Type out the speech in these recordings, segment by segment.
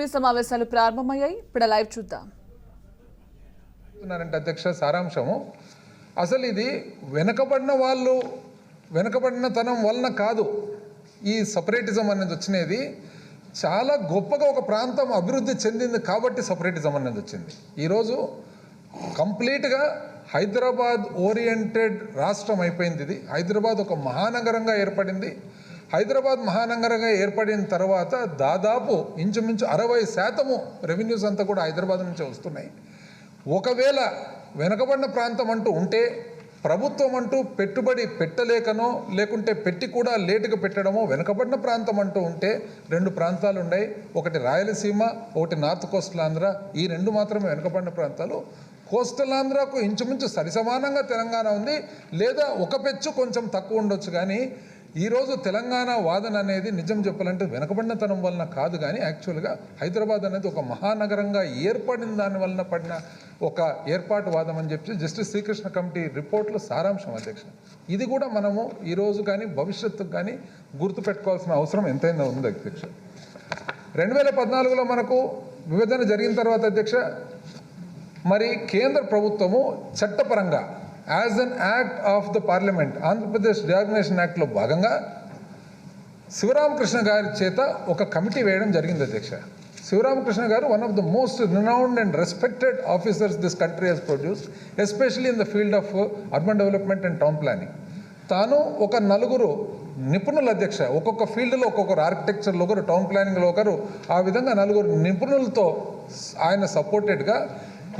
Assembly సమావేశాలు ప్రారంభమయ్యాయి. ఇప్పుడు లైవ్ చూద్దాం. అధ్యక్ష, సారాంశము అసలు ఇది వెనకబడినతనం వలన కాదు ఈ సపరేటిజం అనేది వచ్చినది. చాలా గొప్పగా ఒక ప్రాంతం అభివృద్ధి చెందింది కాబట్టి సపరేటిజం అనేది వచ్చింది. ఈరోజు కంప్లీట్గా హైదరాబాద్ ఓరియంటెడ్ రాష్ట్రం అయిపోయింది. ఇది హైదరాబాద్ ఒక మహానగరంగా ఏర్పడింది. హైదరాబాద్ మహానగరంగా ఏర్పడిన తర్వాత దాదాపు ఇంచుమించు 60% రెవెన్యూస్ అంతా కూడా హైదరాబాద్ నుంచే వస్తున్నాయి. ఒకవేళ వెనకబడిన ప్రాంతం అంటూ ఉంటే ప్రభుత్వం అంటూ పెట్టుబడి పెట్టలేకనో లేకుంటే పెట్టి కూడా లేటుగా పెట్టడమో, వెనకబడిన ప్రాంతం అంటూ ఉంటే 2 ప్రాంతాలు ఉన్నాయి. ఒకటి రాయలసీమ, ఒకటి నార్త్ కోస్టల్ ఆంధ్ర. ఈ 2 మాత్రమే వెనకబడిన ప్రాంతాలు. కోస్టల్ ఆంధ్రాకు ఇంచుమించు సరిసమానంగా తెలంగాణ ఉంది, లేదా ఒక పెచ్చు కొంచెం తక్కువ ఉండొచ్చు. కానీ ఈరోజు తెలంగాణ వాదన అనేది నిజం చెప్పాలంటే వెనకబడినతనం వలన కాదు, కానీ యాక్చువల్గా హైదరాబాద్ అనేది ఒక మహానగరంగా ఏర్పడిన దాని వలన పడిన ఒక ఏర్పాటు వాదం అని చెప్పి జస్టిస్ శ్రీకృష్ణ కమిటీ రిపోర్ట్లో సారాంశం అధ్యక్ష. ఇది కూడా మనము ఈరోజు కానీ భవిష్యత్తుకు కానీ గుర్తుపెట్టుకోవాల్సిన అవసరం ఎంతైనా ఉంది అధ్యక్ష. 2014లో మనకు విభజన జరిగిన తర్వాత అధ్యక్ష, మరి కేంద్ర ప్రభుత్వము చట్టపరంగా as an act of the parliament Andhra Pradesh reorganisation యాక్ట్లో భాగంగా శివరామకృష్ణ గారి చేత ఒక కమిటీ వేయడం జరిగింది అధ్యక్ష. Sivaramakrishna garu one of the most renowned and respected officers this country he's produced, especially in the field of urban development and town planning. తాను ఒక 4 నిపుణుల అధ్యక్ష, ఒక్కొక్క ఫీల్డ్లో ఒక్కొక్కరు, ఆర్కిటెక్చర్లో ఒకరు, టౌన్ ప్లానింగ్లో ఒకరు, ఆ విధంగా 4 నిపుణులతో ఆయన సపోర్టెడ్గా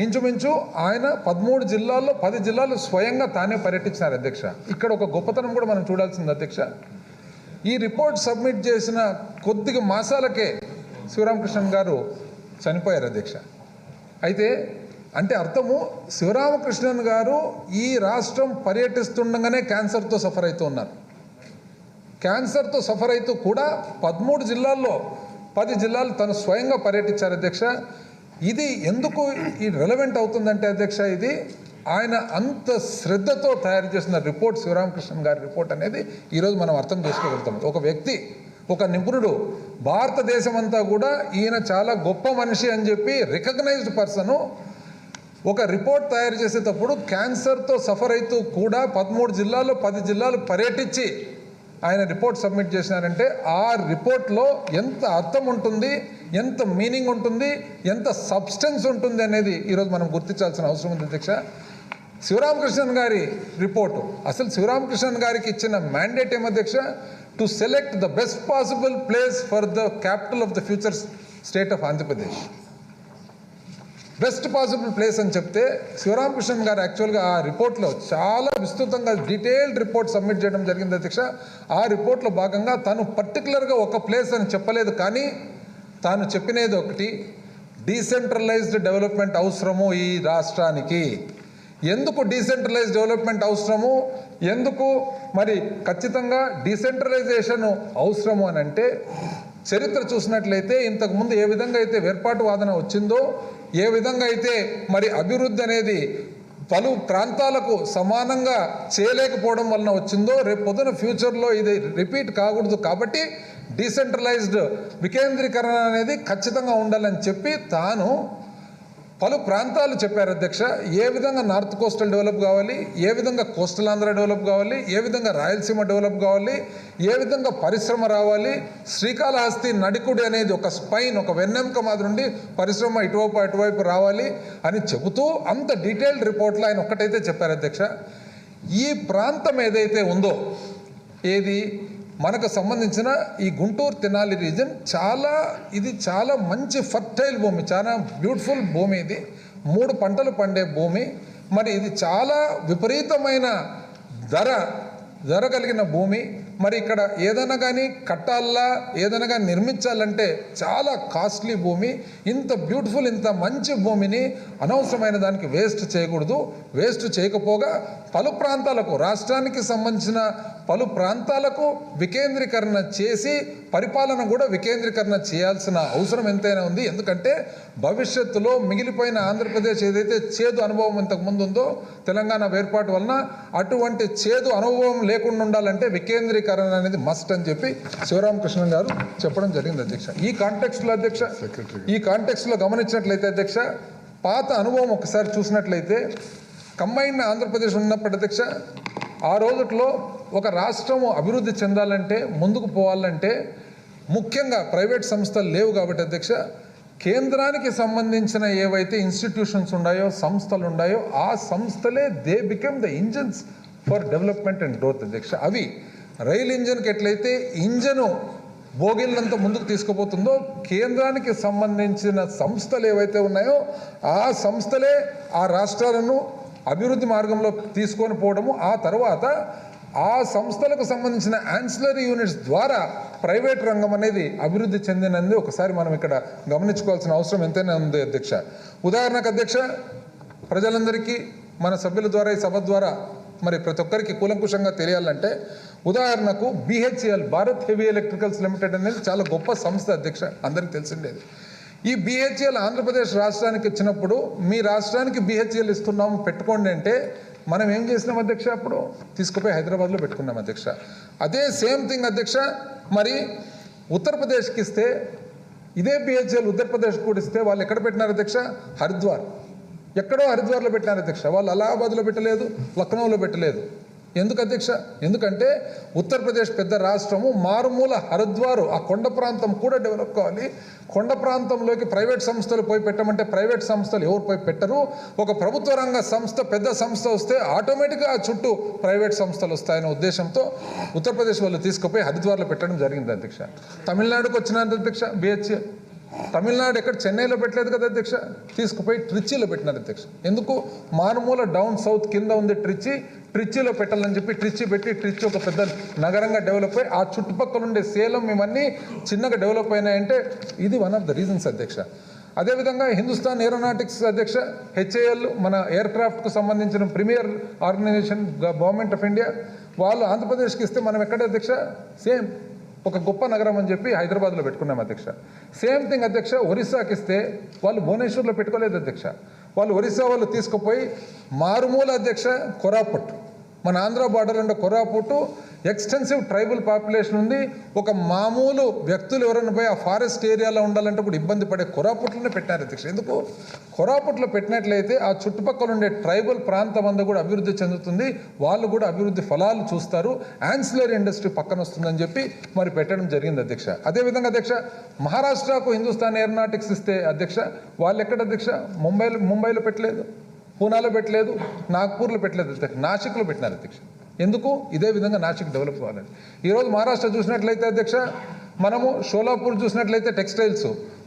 ఇంచుమించు ఆయన 13 జిల్లాల్లో 10 జిల్లాలు స్వయంగా తానే పర్యటించినారు అధ్యక్ష. ఇక్కడ ఒక గొప్పతనం కూడా మనం చూడాల్సింది అధ్యక్ష. ఈ రిపోర్ట్ సబ్మిట్ చేసిన కొద్దిగా మాసాలకే శివరామకృష్ణన్ గారు చనిపోయారు అధ్యక్ష. అయితే అంటే అర్థము, శివరామకృష్ణన్ గారు ఈ రాష్ట్రం పర్యటిస్తుండగానే క్యాన్సర్తో సఫర్ అవుతూ ఉన్నారు. క్యాన్సర్తో సఫర్ అవుతూ కూడా 13 జిల్లాల్లో 10 జిల్లాలు తను స్వయంగా పర్యటించారు అధ్యక్ష. ఇది ఎందుకు ఈ రెలవెంట్ అవుతుందంటే అధ్యక్ష, ఇది ఆయన అంత శ్రద్ధతో తయారు చేసిన రిపోర్ట్, శివరామకృష్ణన్ గారి రిపోర్ట్ అనేది ఈరోజు మనం అర్థం చేసుకోగలుగుతాం. ఒక వ్యక్తి, ఒక నిపుణుడు, భారతదేశం అంతా కూడా ఈయన చాలా గొప్ప మనిషి అని చెప్పి రికగ్నైజ్డ్ పర్సను ఒక రిపోర్ట్ తయారు చేసేటప్పుడు క్యాన్సర్తో సఫర్ అవుతూ కూడా 13 జిల్లాల్లో 10 జిల్లాలు పర్యటించి ఆయన రిపోర్ట్ సబ్మిట్ చేసినారంటే ఆ రిపోర్ట్లో ఎంత అర్థం ఉంటుంది, ఎంత మీనింగ్ ఉంటుంది, ఎంత సబ్స్టెన్స్ ఉంటుంది అనేది ఈరోజు మనం గుర్తించాల్సిన అవసరం ఉంది అధ్యక్ష. శివరామకృష్ణన్ గారి రిపోర్టు, అసలు శివరామకృష్ణన్ గారికి ఇచ్చిన మ్యాండేట్ ఏం అధ్యక్ష? To select the best possible place for the capital of the future state of Andhra Pradesh. Best possible place అని చెప్తే శివరామకృష్ణన్ గారు యాక్చువల్గా ఆ రిపోర్ట్లో చాలా విస్తృతంగా డీటెయిల్డ్ రిపోర్ట్ సబ్మిట్ చేయడం జరిగింది అధ్యక్ష. ఆ రిపోర్ట్లో భాగంగా తను పర్టికులర్గా ఒక ప్లేస్ అని చెప్పలేదు, కానీ తాను చెప్పినది ఒకటి, డీసెంట్రలైజ్డ్ డెవలప్మెంట్ అవసరము ఈ రాష్ట్రానికి. ఎందుకు డీసెంట్రలైజ్డ్ డెవలప్మెంట్ అవసరము, ఎందుకు మరి ఖచ్చితంగా డీసెంట్రలైజేషన్ అవసరము అని అంటే, చరిత్ర చూసినట్లయితే ఇంతకుముందు ఏ విధంగా అయితే వేర్పాటు వాదన వచ్చిందో, ఏ విధంగా అయితే మరి అభివృద్ధి అనేది పలు ప్రాంతాలకు సమానంగా చేయలేకపోవడం వలన వచ్చిందో, రేపు పొద్దున ఫ్యూచర్లో ఇది రిపీట్ కాకూడదు. కాబట్టి డీసెంట్రలైజ్డ్ వికేంద్రీకరణ అనేది ఖచ్చితంగా ఉండాలని చెప్పి తాను పలు ప్రాంతాలు చెప్పారు అధ్యక్ష. ఏ విధంగా నార్త్ కోస్టల్ డెవలప్ కావాలి, ఏ విధంగా కోస్టల్ ఆంధ్ర డెవలప్ కావాలి, ఏ విధంగా రాయలసీమ డెవలప్ కావాలి, ఏ విధంగా పరిశ్రమ రావాలి, శ్రీకాళహస్తి నడికుడి అనేది ఒక స్పైన్, ఒక వెన్నెముక మాదిరి నుండి పరిశ్రమ అటువైపు రావాలి అని చెబుతూ అంత డీటెయిల్డ్ రిపోర్ట్లో ఆయన ఒక్కటైతే చెప్పారు అధ్యక్ష. ఈ ప్రాంతం ఏదైతే ఉందో, ఏది మనకు సంబంధించిన ఈ గుంటూరు తెనాలి రీజన్, ఇది చాలా మంచి ఫర్టైల్ భూమి, చాలా బ్యూటిఫుల్ భూమి. ఇది 3 పంటలు పండే భూమి. మరి ఇది చాలా విపరీతమైన ధర కలిగిన భూమి. మరి ఇక్కడ ఏదైనా కానీ కట్టాలా, ఏదైనా కానీ నిర్మించాలంటే చాలా కాస్ట్లీ భూమి. ఇంత బ్యూటిఫుల్, ఇంత మంచి భూమిని అనవసరమైన దానికి వేస్ట్ చేయకూడదు. వేస్ట్ చేయకపోగా పలు ప్రాంతాలకు, రాష్ట్రానికి సంబంధించిన పలు ప్రాంతాలకు వికేంద్రీకరణ చేసి పరిపాలన కూడా వికేంద్రీకరణ చేయాల్సిన అవసరం ఎంతైనా ఉంది. ఎందుకంటే భవిష్యత్తులో మిగిలిపోయిన ఆంధ్రప్రదేశ్ ఏదైతే చేదు అనుభవం ఇంతకుముందు ఉందో తెలంగాణ వేర్పాటు వలన అటువంటి చేదు అనుభవం లేకుండా ఉండాలంటే వికేంద్రీకరణ అనేది మస్ట్ అని చెప్పి శివరామకృష్ణన్ గారు చెప్పడం జరిగింది అధ్యక్ష. ఈ కాంటెక్స్ట్లో గమనించినట్లయితే అధ్యక్ష, పాత అనుభవం ఒకసారి చూసినట్లయితే కంబైన్డ్ ఆంధ్రప్రదేశ్ ఉన్నప్పుడు అధ్యక్ష, ఆ రోజుట్లో ఒక రాష్ట్రము అభివృద్ధి చెందాలంటే ముందుకు పోవాలంటే ముఖ్యంగా ప్రైవేట్ సంస్థలు లేవు కాబట్టి అధ్యక్ష, కేంద్రానికి సంబంధించిన ఏవైతే ఇన్స్టిట్యూషన్స్ ఉన్నాయో సంస్థలు ఉన్నాయో ఆ సంస్థలే they become the engines for development and growth అధ్యక్ష. అవి రైల్ ఇంజన్కి ఎట్లయితే ఇంజను బోగిళ్ళంతా ముందుకు తీసుకుపోతుందో కేంద్రానికి సంబంధించిన సంస్థలు ఏవైతే ఉన్నాయో ఆ సంస్థలే ఆ రాష్ట్రాలను అభివృద్ధి మార్గంలో తీసుకొని పోవడము, ఆ తర్వాత ఆ సంస్థలకు సంబంధించిన యాన్సిలరీ యూనిట్స్ ద్వారా ప్రైవేట్ రంగం అనేది అభివృద్ధి చెందినది ఒకసారి మనం ఇక్కడ గమనించుకోవాల్సిన అవసరం ఎంతైనా ఉంది అధ్యక్ష. ఉదాహరణకు అధ్యక్ష, ప్రజలందరికీ మన సభ్యుల ద్వారా ఈ సభ ద్వారా మరి ప్రతి ఒక్కరికి కూలంకుషంగా తెలియాలంటే ఉదాహరణకు BHEL Bharat heavy electricals limited అనేది చాలా గొప్ప సంస్థ అధ్యక్ష, అందరికీ తెలిసిండేది. ఈ BHEL ఆంధ్రప్రదేశ్ రాష్ట్రానికి ఇచ్చినప్పుడు మీ రాష్ట్రానికి BHEL ఇస్తున్నాము పెట్టుకోండి అంటే మనం ఏం చేసినాం అధ్యక్ష, అప్పుడు తీసుకుపోయి హైదరాబాద్లో పెట్టుకున్నాం అధ్యక్ష. అదే సేమ్ థింగ్ అధ్యక్ష, మరి ఉత్తరప్రదేశ్కి ఇస్తే ఇదే BHEL ఉత్తరప్రదేశ్ కూడా ఇస్తే వాళ్ళు ఎక్కడ పెట్టినారు అధ్యక్ష, హరిద్వార్. ఎక్కడో హరిద్వార్లో పెట్టినారు అధ్యక్ష, వాళ్ళు అలహాబాద్లో పెట్టలేదు, లక్నోలో పెట్టలేదు. ఎందుకు అధ్యక్ష? ఎందుకంటే ఉత్తరప్రదేశ్ పెద్ద రాష్ట్రము, మారుమూల హరిద్వారు ఆ కొండ ప్రాంతం కూడా డెవలప్ కావాలి. కొండ ప్రాంతంలోకి ప్రైవేట్ సంస్థలు పోయి పెట్టమంటే ప్రైవేట్ సంస్థలు ఎవరు పోయి పెట్టరు. ఒక ప్రభుత్వ రంగ సంస్థ పెద్ద సంస్థ వస్తే ఆటోమేటిక్గా ఆ చుట్టూ ప్రైవేట్ సంస్థలు వస్తాయనే ఉద్దేశంతో ఉత్తరప్రదేశ్ వాళ్ళు తీసుకుపోయి హరిద్వార్లో పెట్టడం జరిగింది అధ్యక్ష. తమిళనాడుకు వచ్చినారు అధ్యక్ష BHEL. తమిళనాడు ఎక్కడ చెన్నైలో పెట్టలేదు కదా అధ్యక్ష, తీసుకుపోయి ట్రిచ్చిలో పెట్టినారు అధ్యక్ష. ఎందుకు? మారుమూల డౌన్ సౌత్ కింద ఉంది ట్రిచ్చిలో పెట్టాలని చెప్పి ట్రిచ్చి పెట్టి ట్రిచ్చి ఒక పెద్ద నగరంగా డెవలప్ అయ్యి ఆ చుట్టుపక్కల ఉండే సేలం ఇవన్నీ చిన్నగా డెవలప్ అయినాయంటే ఇది వన్ ఆఫ్ ద రీజన్స్ అధ్యక్ష. అదేవిధంగా హిందుస్థాన్ ఏరోనాటిక్స్ అధ్యక్ష, HAL మన ఎయిర్ క్రాఫ్ట్కు సంబంధించిన premier organisation government of India, వాళ్ళు ఆంధ్రప్రదేశ్కి ఇస్తే మనం ఎక్కడ అధ్యక్ష, సేమ్ ఒక గొప్ప నగరం అని చెప్పి హైదరాబాద్లో పెట్టుకున్నాం అధ్యక్ష. సేమ్ థింగ్ అధ్యక్ష, ఒరిస్సాకి ఇస్తే వాళ్ళు భువనేశ్వర్లో పెట్టుకోలేదు అధ్యక్ష. వాళ్ళు ఒరిస్సా వాళ్ళు తీసుకుపోయి మారుమూల అధ్యక్ష కొరాపుట్, మన ఆంధ్ర బార్డర్ ఉండే కొరాపుట్ ఎక్స్టెన్సివ్ ట్రైబల్ పాపులేషన్ ఉంది. ఒక మామూలు వ్యక్తులు ఎవరైనా పోయి ఆ ఫారెస్ట్ ఏరియాలో ఉండాలంటే కూడా ఇబ్బంది పడే కొరాపుట్లోనే పెట్టినారు అధ్యక్ష. ఎందుకు? కొరాపుట్లో పెట్టినట్లయితే ఆ చుట్టుపక్కల ఉండే ట్రైబల్ ప్రాంతం అంతా కూడా అభివృద్ధి చెందుతుంది, వాళ్ళు కూడా అభివృద్ధి ఫలాలు చూస్తారు, యాన్సిలరీ ఇండస్ట్రీ పక్కన వస్తుందని చెప్పి మరి పెట్టడం జరిగింది అధ్యక్ష. అదేవిధంగా అధ్యక్ష, మహారాష్ట్రకు హిందుస్థాన్ ఏరోనాటిక్స్ ఇస్తే అధ్యక్ష, వాళ్ళు ఎక్కడ అధ్యక్ష, ముంబైలో పెట్టలేదు, పూనాలో పెట్టలేదు, నాగ్పూర్లో పెట్టలేదు అధ్యక్ష, నాసిక్లో పెట్టినారు అధ్యక్ష. ఎందుకు? ఇదే విధంగా నాసిక్ డెవలప్ కావాలని. ఈరోజు మహారాష్ట్ర చూసినట్లయితే అధ్యక్ష, మనము షోలాపూర్ చూసినట్లయితే టెక్స్టైల్స్,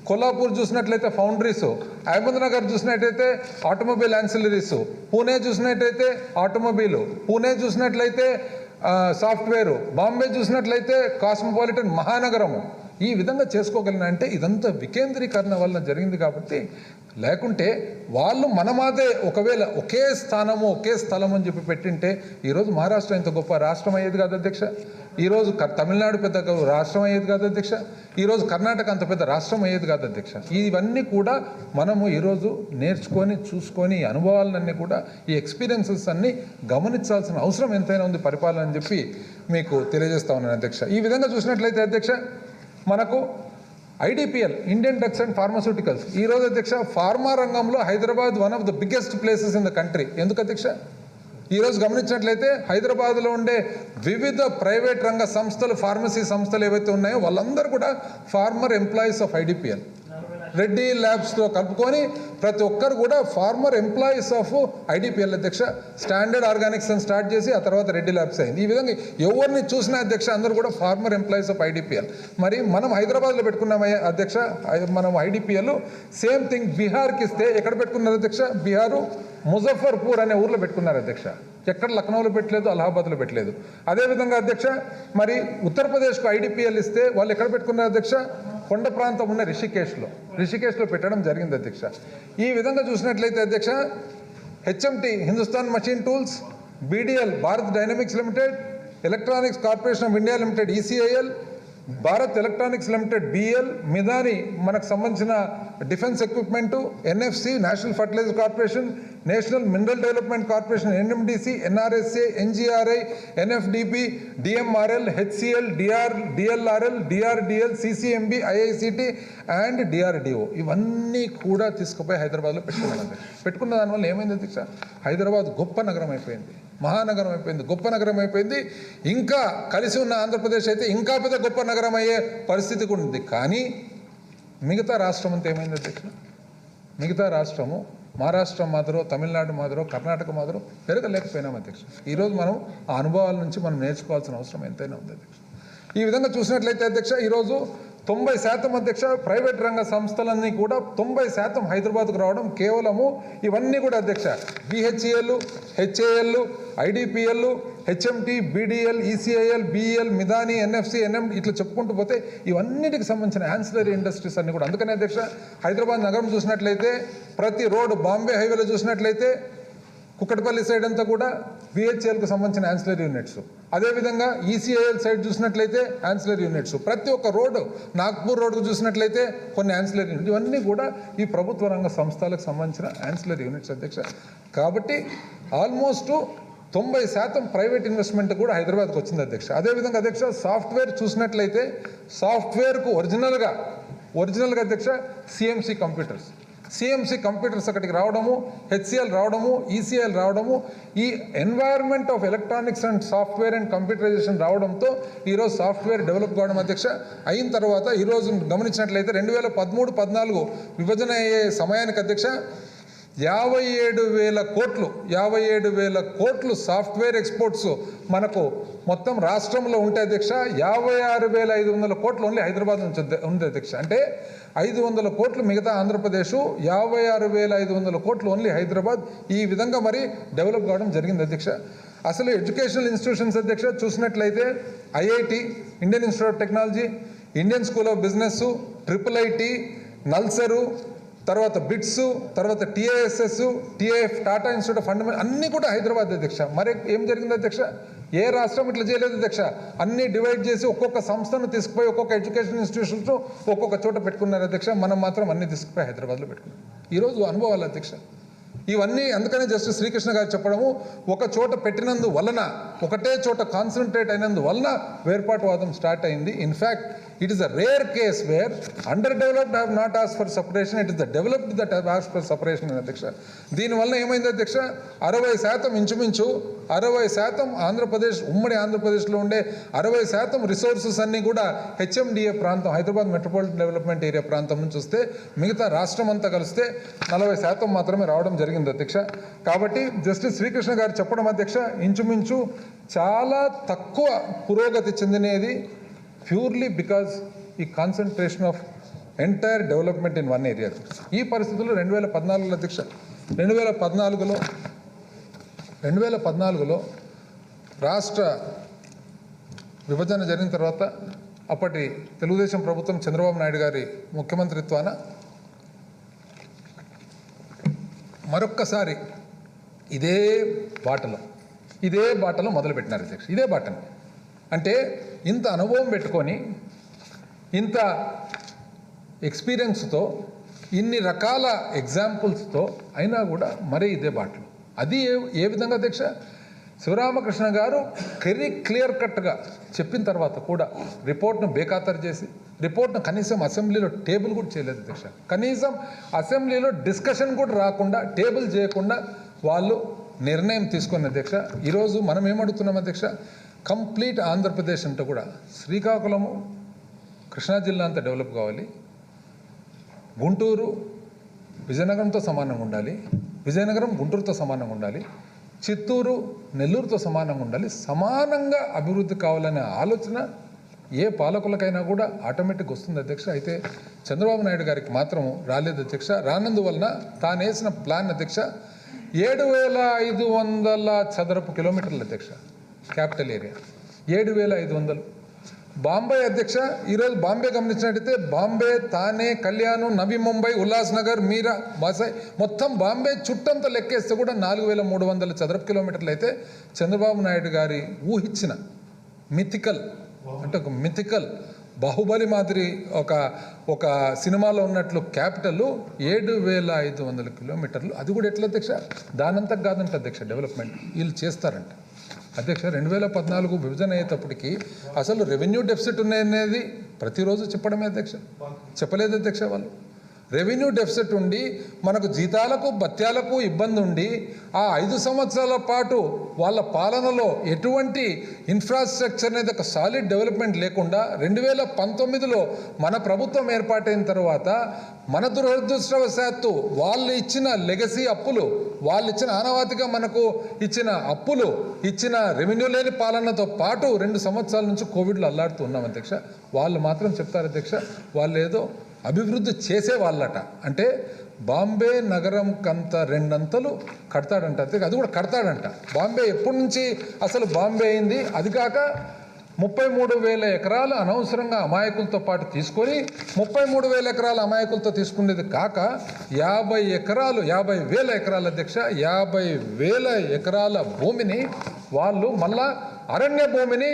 కొల్లాపూర్ చూసినట్లయితే ఫౌండరీస్, అహ్మద్నగర్ చూసినట్లయితే ఆటోమొబైల్ యాన్సిలరీస్, పూణే చూసినట్లయితే ఆటోమొబైల్, పూణే చూసినట్లయితే సాఫ్ట్వేరు, బాంబే చూసినట్లయితే కాస్మోపాలిటన్ మహానగరము. ఈ విధంగా చేసుకోగలిగిన అంటే ఇదంతా వికేంద్రీకరణ వలన జరిగింది. కాబట్టి లేకుంటే వాళ్ళు మనమాదే ఒకవేళ ఒకే స్థానము ఒకే స్థలం అని చెప్పి పెట్టింటే ఈరోజు మహారాష్ట్ర ఇంత గొప్ప రాష్ట్రం అయ్యేది కాదు అధ్యక్ష, ఈరోజు తమిళనాడు పెద్ద రాష్ట్రం అయ్యేది కాదు అధ్యక్ష, ఈరోజు కర్ణాటక అంత పెద్ద రాష్ట్రం అయ్యేది కాదు అధ్యక్ష. ఇవన్నీ కూడా మనము ఈరోజు నేర్చుకొని చూసుకొని ఈ అనుభవాలన్నీ కూడా ఈ ఎక్స్పీరియన్సెస్ అన్నీ గమనించాల్సిన అవసరం ఎంతైనా ఉంది పరిపాలన అని చెప్పి మీకు తెలియజేస్తా ఉన్నాను అధ్యక్ష. ఈ విధంగా చూసినట్లయితే అధ్యక్ష, మనకు IDPL Indian drugs and pharmaceuticals ఈరోజు అధ్యక్ష ఫార్మా రంగంలో Hyderabad one of the biggest places in the country. ఎందుకు అధ్యక్ష? ఈరోజు గమనించినట్లయితే హైదరాబాద్లో ఉండే వివిధ ప్రైవేట్ రంగ సంస్థలు, ఫార్మసీ సంస్థలు ఏవైతే ఉన్నాయో వాళ్ళందరూ కూడా former employees of IDPL. Reddy ల్యాబ్స్తో కలుపుకొని ప్రతి ఒక్కరు కూడా ఫార్మర్ ఎంప్లాయీస్ ఆఫ్ IDPL అధ్యక్ష. స్టాండర్డ్ ఆర్గానిక్స్ అని స్టార్ట్ చేసి ఆ తర్వాత రెడ్డి ల్యాబ్స్ అయింది. ఈ విధంగా ఎవరిని చూసినా అధ్యక్ష అందరూ కూడా ఫార్మర్ ఎంప్లాయీస్ ఆఫ్ IDPL. మరి మనం హైదరాబాద్లో పెట్టుకున్నామయ్యా అధ్యక్ష, మనం IDPL. సేమ్ థింగ్ బీహార్కి ఇస్తే ఎక్కడ పెట్టుకున్నారు అధ్యక్ష? బీహారు ముజఫర్పూర్ అనే ఊర్లో పెట్టుకున్నారు అధ్యక్ష. ఎక్కడ లక్నోలో పెట్టలేదు, అలహాబాద్లో పెట్టలేదు. అదేవిధంగా అధ్యక్ష, మరి ఉత్తరప్రదేశ్కు IDPL ఇస్తే వాళ్ళు ఎక్కడ పెట్టుకున్నారు అధ్యక్ష? కొండ ప్రాంతం ఉన్న రిషికేశ్లో పెట్టడం జరిగింది అధ్యక్ష. ఈ విధంగా చూసినట్లయితే అధ్యక్ష, HMT Hindustan Machine Tools, BDL Bharat Dynamics Limited, Electronics Corporation of India Limited ECIL, Bharat Electronics Limited BL, Midhani మనకు సంబంధించిన defence equipment, NFC National Fertiliser Corporation, National Mineral Development Corporation NMDC, NRSA, NGRI, NFDP, DMRL, HCL, DLRL, DRDL, CCMB, IICT and DRDO ఇవన్నీ కూడా తీసుకుపోయి హైదరాబాద్లో పెట్టుకున్న దానివల్ల ఏమైంది అధ్యక్ష? హైదరాబాద్ గొప్ప నగరం అయిపోయింది, మహానగరం అయిపోయింది, గొప్ప నగరం అయిపోయింది. ఇంకా కలిసి ఉన్న ఆంధ్రప్రదేశ్ అయితే ఇంకా పెద్ద గొప్ప నగరం అయ్యే పరిస్థితి కూడా ఉంది. కానీ మిగతా రాష్ట్రం అంతా ఏమైంది అధ్యక్ష? మిగతా రాష్ట్రము మహారాష్ట్ర మాదిరో, తమిళనాడు మాదిరో, కర్ణాటక మాదిరో పెరగలేకపోయినాం అధ్యక్ష. ఈరోజు మనం ఆ అనుభవాల నుంచి మనం నేర్చుకోవాల్సిన అవసరం ఎంతైనా ఉంది అధ్యక్ష. ఈ విధంగా చూసినట్లయితే అధ్యక్ష ఈరోజు 90% అధ్యక్ష ప్రైవేట్ రంగ సంస్థలన్నీ కూడా 90% హైదరాబాద్కు రావడం కేవలము ఇవన్నీ కూడా అధ్యక్ష BHEL, HAL, IDPL, HMT, BDL, ECIL, BL, Midhani, NFC, NM ఇట్లా చెప్పుకుంటూ పోతే ఇవన్నిటికి సంబంధించిన యాన్సిలరీ ఇండస్ట్రీస్ అన్ని కూడా. అందుకనే అధ్యక్ష హైదరాబాద్ నగరం చూసినట్లయితే ప్రతి రోడ్డు, బాంబే హైవేలో చూసినట్లయితే కుక్కటపల్లి సైడ్ అంతా కూడా బిహెచ్ఎల్కి సంబంధించిన యాన్సిలరీ యూనిట్స్, అదేవిధంగా ఈసీఐఎల్ సైడ్ చూసినట్లయితే యాన్సిలరీ యూనిట్స్, ప్రతి ఒక్క రోడ్డు, నాగ్పూర్ రోడ్డుకు చూసినట్లయితే కొన్ని యాన్సిలరీ యూనిట్స్, ఇవన్నీ కూడా ఈ ప్రభుత్వ రంగ సంస్థలకు సంబంధించిన యాన్సిలరీ యూనిట్స్ అధ్యక్ష. కాబట్టి ఆల్మోస్ట్ 90% ప్రైవేట్ ఇన్వెస్ట్మెంట్ కూడా హైదరాబాద్కి వచ్చింది అధ్యక్ష. అదేవిధంగా అధ్యక్ష సాఫ్ట్వేర్ చూసినట్లయితే సాఫ్ట్వేర్కు ఒరిజినల్గా అధ్యక్ష సిఎంసి కంప్యూటర్స్ అక్కడికి రావడము, హెచ్సిఎల్ రావడము, ఈసీఎల్ రావడము, ఈ environment of electronics and software and computerisation రావడంతో ఈరోజు సాఫ్ట్వేర్ డెవలప్ కావడం అధ్యక్ష. అయిన తర్వాత ఈరోజు గమనించినట్లయితే 2013-14 విభజన అయ్యే సమయానికి అధ్యక్ష 57,000 కోట్లు సాఫ్ట్వేర్ ఎక్స్పోర్ట్స్ మనకు మొత్తం రాష్ట్రంలో ఉంటే అధ్యక్ష 56,500 కోట్లు ఓన్లీ హైదరాబాద్ నుంచి ఉంది అధ్యక్ష. అంటే 500 కోట్లు మిగతా ఆంధ్రప్రదేశ్, 56,500 కోట్లు ఓన్లీ హైదరాబాద్. ఈ విధంగా మరి డెవలప్ కావడం జరిగింది అధ్యక్ష. అసలు ఎడ్యుకేషనల్ ఇన్స్టిట్యూషన్స్ అధ్యక్ష చూసినట్లయితే IIT, Indian Institute of Technology, Indian School of Business, IIIT, NALSAR, తర్వాత బిట్స్, తర్వాత TISS, TIF, Tata Institute of Fundamental అన్నీ కూడా హైదరాబాద్ అధ్యక్ష. మరి ఏం జరిగింది అధ్యక్ష? ఏ రాష్ట్రం ఇట్లా చేయలేదు అధ్యక్ష. అన్నీ డివైడ్ చేసి ఒక్కొక్క సంస్థను తీసుకుపోయి ఒక్కొక్క ఎడ్యుకేషన్ ఇన్స్టిట్యూషన్స్ ఒక్కొక్క చోట పెట్టుకున్నారు అధ్యక్ష. మనం మాత్రం అన్నీ తీసుకుపోయి హైదరాబాద్లో పెట్టుకున్నాం. ఈరోజు అనుభవాలు అధ్యక్ష ఇవన్నీ. అందుకనే జస్టిస్ శ్రీకృష్ణ గారు చెప్పడము, ఒక చోట పెట్టినందు వలన, ఒకటే చోట కాన్సన్ట్రేట్ అయినందువలన వేర్పాటువాదం స్టార్ట్ అయింది. In fact it is a rare case where underdeveloped have not asked for separation, it is the developed that have asked for separation అధ్యక్ష. దీనివల్ల ఏమైంది అధ్యక్ష? 60% ఇంచుమించు 60% ఆంధ్రప్రదేశ్, ఉమ్మడి ఆంధ్రప్రదేశ్లో ఉండే 60% రిసోర్సెస్ అన్నీ కూడా హెచ్ఎండిఏ ప్రాంతం, హైదరాబాద్ మెట్రోపాలిటన్ డెవలప్మెంట్ ఏరియా ప్రాంతం నుంచి వస్తే మిగతా రాష్ట్రం అంతా కలిస్తే 40% మాత్రమే రావడం జరిగింది అధ్యక్ష. కాబట్టి జస్టిస్ శ్రీకృష్ణ గారు చెప్పడం అధ్యక్ష ఇంచుమించు చాలా తక్కువ పురోగతి చెందినది ప్యూర్లీ బికాజ్ ఈ concentration of entire development in one area. ఈ పరిస్థితుల్లో 2014 అధ్యక్ష 2014లో రాష్ట్ర విభజన జరిగిన తర్వాత అప్పటి తెలుగుదేశం ప్రభుత్వం చంద్రబాబు నాయుడు గారి ముఖ్యమంత్రిత్వాన మరొక్కసారి ఇదే బాటలో మొదలుపెట్టినారు అధ్యక్ష. ఇదే బాటను అంటే ఇంత అనుభవం పెట్టుకొని, ఇంత ఎక్స్పీరియన్స్తో, ఇన్ని రకాల ఎగ్జాంపుల్స్తో అయినా కూడా మరీ ఇదే బాటలు. అది ఏ విధంగా అధ్యక్ష? శివరామకృష్ణ గారు క్లియర్ కట్గా చెప్పిన తర్వాత కూడా రిపోర్ట్ను బేఖాతరు చేసి, రిపోర్ట్ను కనీసం అసెంబ్లీలో టేబుల్ కూడా చేయలేదు అధ్యక్ష. కనీసం అసెంబ్లీలో డిస్కషన్ కూడా రాకుండా, టేబుల్ చేయకుండా వాళ్ళు నిర్ణయం తీసుకున్న అధ్యక్ష. ఈరోజు మనం ఏమడుగుతున్నాం అధ్యక్ష? కంప్లీట్ ఆంధ్రప్రదేశ్ అంతా కూడా శ్రీకాకుళము, కృష్ణా జిల్లా అంతా డెవలప్ కావాలి, గుంటూరు విజయనగరంతో సమానంగా ఉండాలి, విజయనగరం గుంటూరుతో సమానంగా ఉండాలి, చిత్తూరు నెల్లూరుతో సమానంగా ఉండాలి, సమానంగా అభివృద్ధి కావాలనే ఆలోచన ఏ పాలకులకైనా కూడా ఆటోమేటిక్ వస్తుంది అధ్యక్ష. అయితే చంద్రబాబు నాయుడు గారికి మాత్రం రాలేదు అధ్యక్ష. రానందువలన తాను వేసిన ప్లాన్ అధ్యక్ష 7,500 చదరపు కిలోమీటర్లు అధ్యక్ష. Capital area 7,500. బాంబే అధ్యక్ష, ఈరోజు బాంబే గమనించినట్టయితే బాంబే, తానే, కళ్యాణ్, నవీ ముంబై, ఉల్లాస్ నగర్, మీరా, వాసాయ్ మొత్తం బాంబే చుట్టంతా లెక్కేస్తే కూడా 4,300 చదరపు కిలోమీటర్లు అయితే చంద్రబాబు నాయుడు గారి ఊహించిన మిథికల్ బాహుబలి మాదిరి ఒక సినిమాలో ఉన్నట్లు క్యాపిటల్ 7,500 కిలోమీటర్లు. అది కూడా ఎట్లా అధ్యక్ష? దానంతా కాదంట అధ్యక్ష డెవలప్మెంట్, వీళ్ళు చేస్తారంట అధ్యక్ష. 2014 విభజన అయ్యేటప్పటికి అసలు రెవెన్యూ డెఫిసిట్ ఉన్నాయనేది ప్రతిరోజు చెప్పడమే అధ్యక్ష. చెప్పలేదు అధ్యక్ష. వాళ్ళు రెవెన్యూ డెఫిసిట్ ఉండి మనకు జీతాలకు భత్యాలకు ఇబ్బంది ఉండి ఆ 5 సంవత్సరాల పాటు వాళ్ళ పాలనలో ఎటువంటి ఇన్ఫ్రాస్ట్రక్చర్ అనేది ఒక సాలిడ్ డెవలప్మెంట్ లేకుండా 2019లో మన ప్రభుత్వం ఏర్పాటైన తర్వాత మన దురదృష్టవశాత్తు వాళ్ళు ఇచ్చిన లెగసీ అప్పులు, వాళ్ళు ఇచ్చిన ఆనవాతిగా మనకు ఇచ్చిన అప్పులు, ఇచ్చిన రెవెన్యూ లేని పాలనతో పాటు 2 సంవత్సరాల నుంచి కోవిడ్లో అల్లాడుతూ ఉన్నాం అధ్యక్ష. వాళ్ళు మాత్రం చెప్తారు అధ్యక్ష, వాళ్ళు ఏదో అభివృద్ధి చేసే వాళ్ళట. అంటే బాంబే నగరం కంత 2 అంతలు కడతాడంట. అది కూడా కడతాడంట. బాంబే ఎప్పటి నుంచి అసలు బాంబే అయింది? అది కాక 33,000 ఎకరాలు అనవసరంగా అమాయకులతో పాటు తీసుకొని 33,000 ఎకరాల అమాయకులతో తీసుకునేది కాక 50,000 ఎకరాలు అధ్యక్ష, 50,000 ఎకరాల భూమిని వాళ్ళు మళ్ళా అరణ్య భూమిని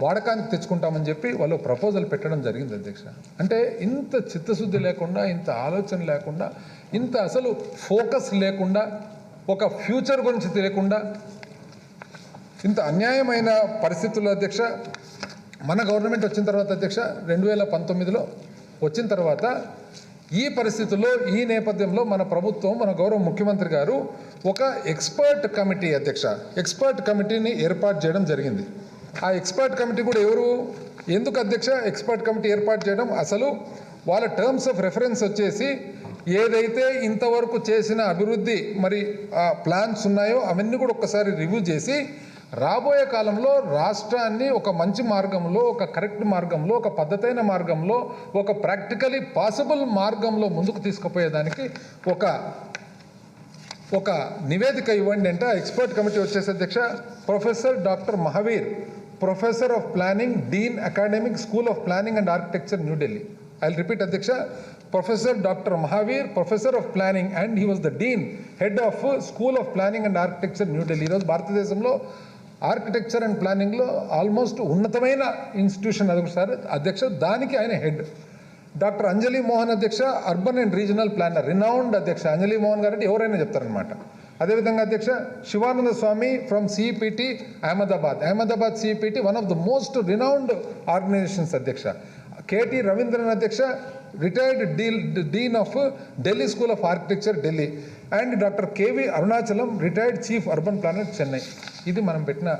వాడకానికి తెచ్చుకుంటామని చెప్పి వాళ్ళు ప్రపోజల్ పెట్టడం జరిగింది అధ్యక్ష. అంటే ఇంత చిత్తశుద్ధి లేకుండా, ఇంత ఆలోచన లేకుండా, ఇంత అసలు ఫోకస్ లేకుండా, ఒక ఫ్యూచర్ గురించి తెలియకుండా, ఇంత అన్యాయమైన పరిస్థితుల్లో అధ్యక్ష మన గవర్నమెంట్ వచ్చిన తర్వాత అధ్యక్ష 2019లో వచ్చిన తర్వాత ఈ పరిస్థితుల్లో, ఈ నేపథ్యంలో మన ప్రభుత్వం, మన గౌరవ ముఖ్యమంత్రి గారు ఒక ఎక్స్పర్ట్ కమిటీ అధ్యక్ష, ఎక్స్పర్ట్ కమిటీని ఏర్పాటు చేయడం జరిగింది. ఆ ఎక్స్పర్ట్ కమిటీ కూడా ఎవరు, ఎందుకు అధ్యక్ష ఎక్స్పర్ట్ కమిటీ ఏర్పాటు చేయడం? అసలు వాళ్ళ టర్మ్స్ ఆఫ్ రెఫరెన్స్ వచ్చేసి ఏదైతే ఇంతవరకు చేసిన అభివృద్ధి మరి ప్లాన్స్ ఉన్నాయో అవన్నీ కూడా ఒక్కసారి రివ్యూ చేసి రాబోయే కాలంలో రాష్ట్రాన్ని ఒక మంచి మార్గంలో, ఒక కరెక్ట్ మార్గంలో, ఒక పద్ధతైన మార్గంలో, ఒక ప్రాక్టికలీ పాసిబుల్ మార్గంలో ముందుకు తీసుకుపోయేదానికి ఒక నివేదిక ఇవ్వండి అంటే ఎక్స్పర్ట్ కమిటీ వచ్చేసి అధ్యక్ష professor doctor Mahavir, professor of planning, dean academic school of planning and architecture New Delhi. I will repeat అధ్యక్ష, professor doctor Mahavir, professor of planning and he was the dean, head of school of planning and architecture New Delhi. ఈరోజు భారతదేశంలో architecture and ప్లానింగ్లో almost ఉన్నతమైన institution అది sir అధ్యక్ష, దానికి ఆయన head. Doctor Anjali Mohan అధ్యక్ష, urban and regional planner, renowned అధ్యక్ష. అంజలి మోహన్ గారు అంటే ఎవరైనా చెప్తారనమాట. అదేవిధంగా అధ్యక్ష Shivananda Swami from CEPT Ahmedabad CEPT, one of the most renowned organisations అధ్యక్ష. కేటీ రవీంద్రన్ అధ్యక్ష, retired dean of Delhi school of architecture Delhi. And doctor KV Arunachalam, retired chief urban planner Chennai. ఇది మనం పెట్టిన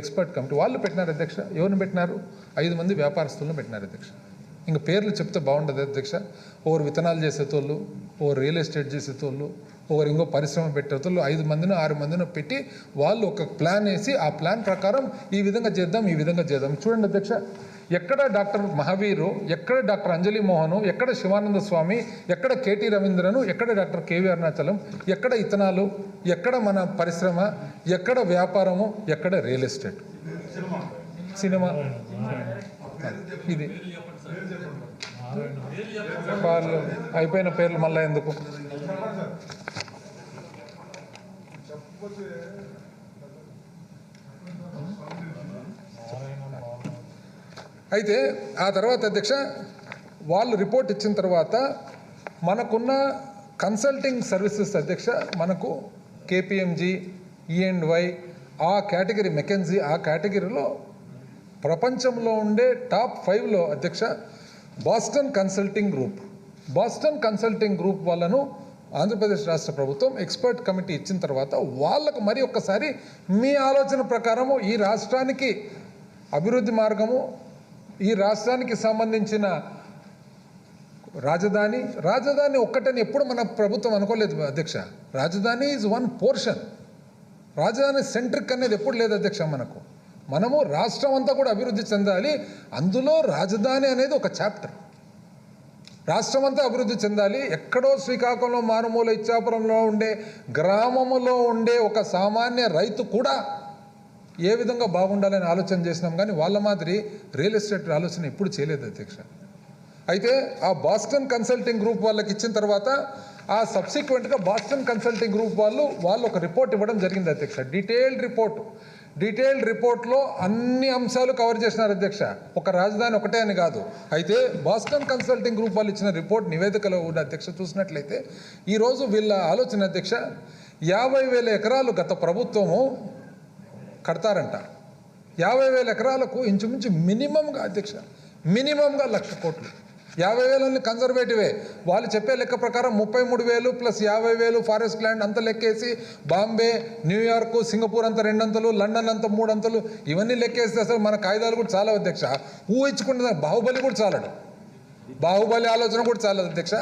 ఎక్స్పర్ట్ కమిటీ. వాళ్ళు పెట్టినారు అధ్యక్ష. ఎవరిని పెట్టినారు? 5 మంది వ్యాపారస్తులను పెట్టినారు అధ్యక్ష. ఇంకా పేర్లు చెప్తే బాగుండదు అధ్యక్ష. ఒకరు విత్తనాలు చేసేతోళ్ళు, ఒకరు రియల్ ఎస్టేట్ చేసేతోళ్ళు, ఒకరు ఇంకో పరిశ్రమ పెట్టేతోళ్ళు 5 మందినో 6 మందినో పెట్టి వాళ్ళు ఒక ప్లాన్ వేసి ఆ ప్లాన్ ప్రకారం ఈ విధంగా చేద్దాం, ఈ విధంగా చేద్దాం. చూడండి అధ్యక్ష, ఎక్కడ డాక్టర్ మహావీరు, ఎక్కడ డాక్టర్ అంజలి మోహను, ఎక్కడ శివానంద స్వామి, ఎక్కడ కేటీ రవీంద్రను, ఎక్కడ డాక్టర్ కేవీ అరుణాచలం, ఎక్కడ ఇత్తనాలు, ఎక్కడ మన పరిశ్రమ, ఎక్కడ వ్యాపారము, ఎక్కడ రియల్ ఎస్టేట్, సినిమా. ఇది వాళ్ళు అయిపోయిన పేర్లు మళ్ళీ ఎందుకు? అయితే ఆ తర్వాత అధ్యక్ష వాళ్ళు రిపోర్ట్ ఇచ్చిన తర్వాత మనకున్న కన్సల్టింగ్ సర్వీసెస్ అధ్యక్ష, మనకు కేపిఎంజీ, ఈఎండ్వై, ఆ కేటగిరీ, మెకెన్జీ, ఆ కేటగిరీలో ప్రపంచంలో ఉండే టాప్ 5లో అధ్యక్ష బాస్టన్ కన్సల్టింగ్ గ్రూప్ వాళ్ళను ఆంధ్రప్రదేశ్ రాష్ట్ర ప్రభుత్వం ఎక్స్పర్ట్ కమిటీ ఇచ్చిన తర్వాత వాళ్ళకు మరి ఒక్కసారి మీ ఆలోచన ప్రకారము ఈ రాష్ట్రానికి అభివృద్ధి మార్గము, ఈ రాష్ట్రానికి సంబంధించిన రాజధాని ఒక్కటని ఎప్పుడు మన ప్రభుత్వం అనుకోలేదు అధ్యక్ష. రాజధాని ఈజ్ వన్ పోర్షన్. రాజధాని సెంట్రిక్ అనేది ఎప్పుడు లేదు అధ్యక్ష. మనము రాష్ట్రం అంతా కూడా అభివృద్ధి చెందాలి, అందులో రాజధాని అనేది ఒక చాప్టర్. రాష్ట్రం అంతా అభివృద్ధి చెందాలి. ఎక్కడో శ్రీకాకుళం మారుమూల ఇచ్చాపురంలో ఉండే గ్రామములో ఉండే ఒక సామాన్య రైతు కూడా ఏ విధంగా బాగుండాలని ఆలోచన చేసినాం, కానీ వాళ్ళ మాదిరి రియల్ ఎస్టేట్ ఆలోచన ఎప్పుడు చేయలేదు అధ్యక్ష. అయితే ఆ బాస్టన్ కన్సల్టింగ్ గ్రూప్ వాళ్ళకి ఇచ్చిన తర్వాత ఆ సబ్సిక్వెంట్గా బాస్టన్ కన్సల్టింగ్ గ్రూప్ వాళ్ళు ఒక రిపోర్ట్ ఇవ్వడం జరిగింది అధ్యక్ష. డీటెయిల్డ్ రిపోర్ట్ డీటెయిల్డ్ రిపోర్ట్లో అన్ని అంశాలు కవర్ చేసినారు అధ్యక్ష. ఒక రాజధాని ఒకటే అని కాదు. అయితే బాస్టన్ కన్సల్టింగ్ గ్రూప్ వాళ్ళు ఇచ్చిన రిపోర్ట్ నివేదికలో ఉన్న అధ్యక్ష చూసినట్లయితే ఈరోజు వీళ్ళ ఆలోచన అధ్యక్ష 50,000 ఎకరాలు గత ప్రభుత్వము కడతారంట. 50,000 ఎకరాలకు ఇంచుమించు మినిమంగా అధ్యక్ష మినిమంగా 1,00,000 కోట్లు. 50,000 కన్జర్వేటివే. వాళ్ళు చెప్పే లెక్క ప్రకారం 33,000 ప్లస్ 50,000 ఫారెస్ట్ ల్యాండ్ అంతా లెక్కేసి బాంబే, న్యూయార్క్, సింగపూర్ అంతా 2 అంతలు, లండన్ అంతా 3 అంతలు ఇవన్నీ లెక్కేస్తే అసలు మన కాయిదాలు కూడా చాలా అధ్యక్ష. ఊహించుకుంటే బాహుబలి కూడా చాలడు. బాహుబలి ఆలోచన కూడా చాలదు అధ్యక్ష.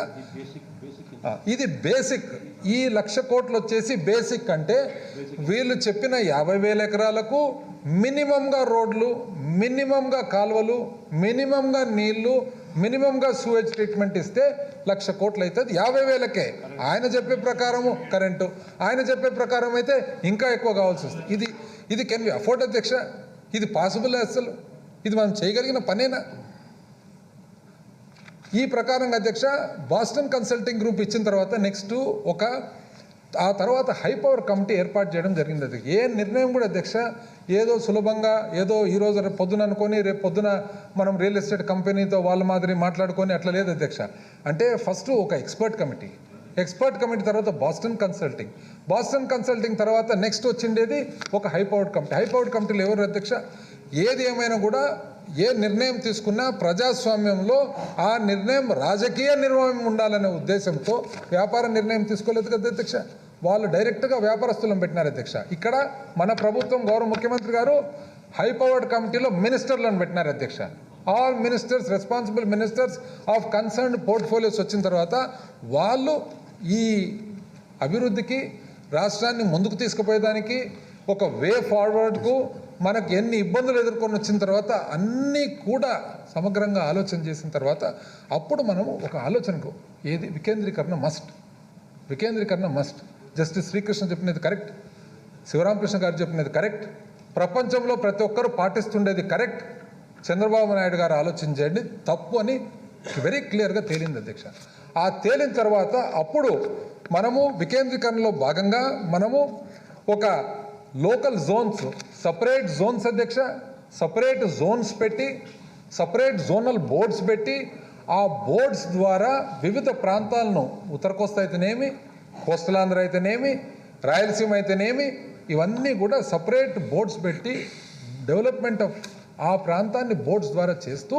ఇది బేసిక్. ఈ 1,00,000 కోట్లు వచ్చేసి బేసిక్. అంటే వీళ్ళు చెప్పిన 50,000 ఎకరాలకు మినిమంగా రోడ్లు, మినిమంగా కాలువలు, మినిమంగా నీళ్లు, మినిమంగా సూవేజ్ ట్రీట్మెంట్ ఇస్తే 1,00,000 కోట్లు అవుతుంది 50,000కే. ఆయన చెప్పే ప్రకారము కరెంటు, ఆయన చెప్పే ప్రకారం అయితే ఇంకా ఎక్కువ కావాల్సి వస్తుంది. ఇది కెన్ బి అఫోర్డ్ అధ్యక్ష? ఇది పాసిబుల్? అసలు ఇది మనం చేయగలిగిన పనేనా? ఈ ప్రకారంగా అధ్యక్ష బాస్టన్ కన్సల్టింగ్ గ్రూప్ ఇచ్చిన తర్వాత నెక్స్ట్ ఆ తర్వాత హై పవర్ కమిటీ ఏర్పాటు చేయడం జరిగింది అధ్యక్ష. ఏ నిర్ణయం కూడా అధ్యక్ష ఏదో సులభంగా ఏదో ఈరోజు రేపు పొద్దున అనుకొని రేపు పొద్దున మనం రియల్ ఎస్టేట్ కంపెనీతో వాళ్ళ మాదిరి మాట్లాడుకొని అట్లా లేదు అధ్యక్ష. అంటే ఫస్ట్ ఒక ఎక్స్పర్ట్ కమిటీ తర్వాత బాస్టన్ కన్సల్టింగ్ తర్వాత నెక్స్ట్ వచ్చిండేది ఒక హై పవర్డ్ కమిటీలో ఎవరు అధ్యక్ష? ఏది ఏమైనా కూడా ఏ నిర్ణయం తీసుకున్నా ప్రజాస్వామ్యంలో ఆ నిర్ణయం రాజకీయ నిర్ణయం ఉండాలనే ఉద్దేశంతో వ్యాపార నిర్ణయం తీసుకోలేదు కదా అధ్యక్ష. వాళ్ళు డైరెక్ట్గా వ్యాపారస్తులను పెట్టినారు అధ్యక్ష. ఇక్కడ మన ప్రభుత్వం గౌరవ ముఖ్యమంత్రి గారు హై పవర్డ్ కమిటీలో మినిస్టర్లను పెట్టినారు అధ్యక్ష. All ministers, responsible ministers of concerned portfolios వచ్చిన తర్వాత వాళ్ళు ఈ అభివృద్ధికి రాష్ట్రాన్ని ముందుకు తీసుకుపోయేదానికి ఒక వే ఫార్వర్డ్కు మనకు ఎన్ని ఇబ్బందులు ఎదుర్కొని వచ్చిన తర్వాత అన్నీ కూడా సమగ్రంగా ఆలోచన చేసిన తర్వాత అప్పుడు మనము ఒక ఆలోచనకు ఏది వికేంద్రీకరణ మస్ట్. జస్టిస్ శ్రీకృష్ణ చెప్పినది కరెక్ట్, శివరామకృష్ణ గారు చెప్పినది కరెక్ట్, ప్రపంచంలో ప్రతి ఒక్కరూ పాటిస్తుండేది కరెక్ట్. చంద్రబాబు నాయుడు గారు ఆలోచన చేయండి తప్పు అని వెరీ క్లియర్గా తేలింది అధ్యక్ష. ఆ తేలిన తర్వాత అప్పుడు మనము వికేంద్రీకరణలో భాగంగా మనము ఒక లోకల్ జోన్స్, సపరేట్ జోన్స్ అధ్యక్ష, సపరేట్ జోన్స్ పెట్టి సపరేట్ జోనల్ బోర్డ్స్ పెట్టి ఆ బోర్డ్స్ ద్వారా వివిధ ప్రాంతాలను ఉత్తర కోస్తా అయితేనేమి, కోస్తలాంధ్ర అయితేనేమి, రాయలసీమ అయితేనేమి ఇవన్నీ కూడా సపరేట్ బోర్డ్స్ పెట్టి డెవలప్మెంట్ ఆఫ్ ఆ ప్రాంతాన్ని బోర్డ్స్ ద్వారా చేస్తూ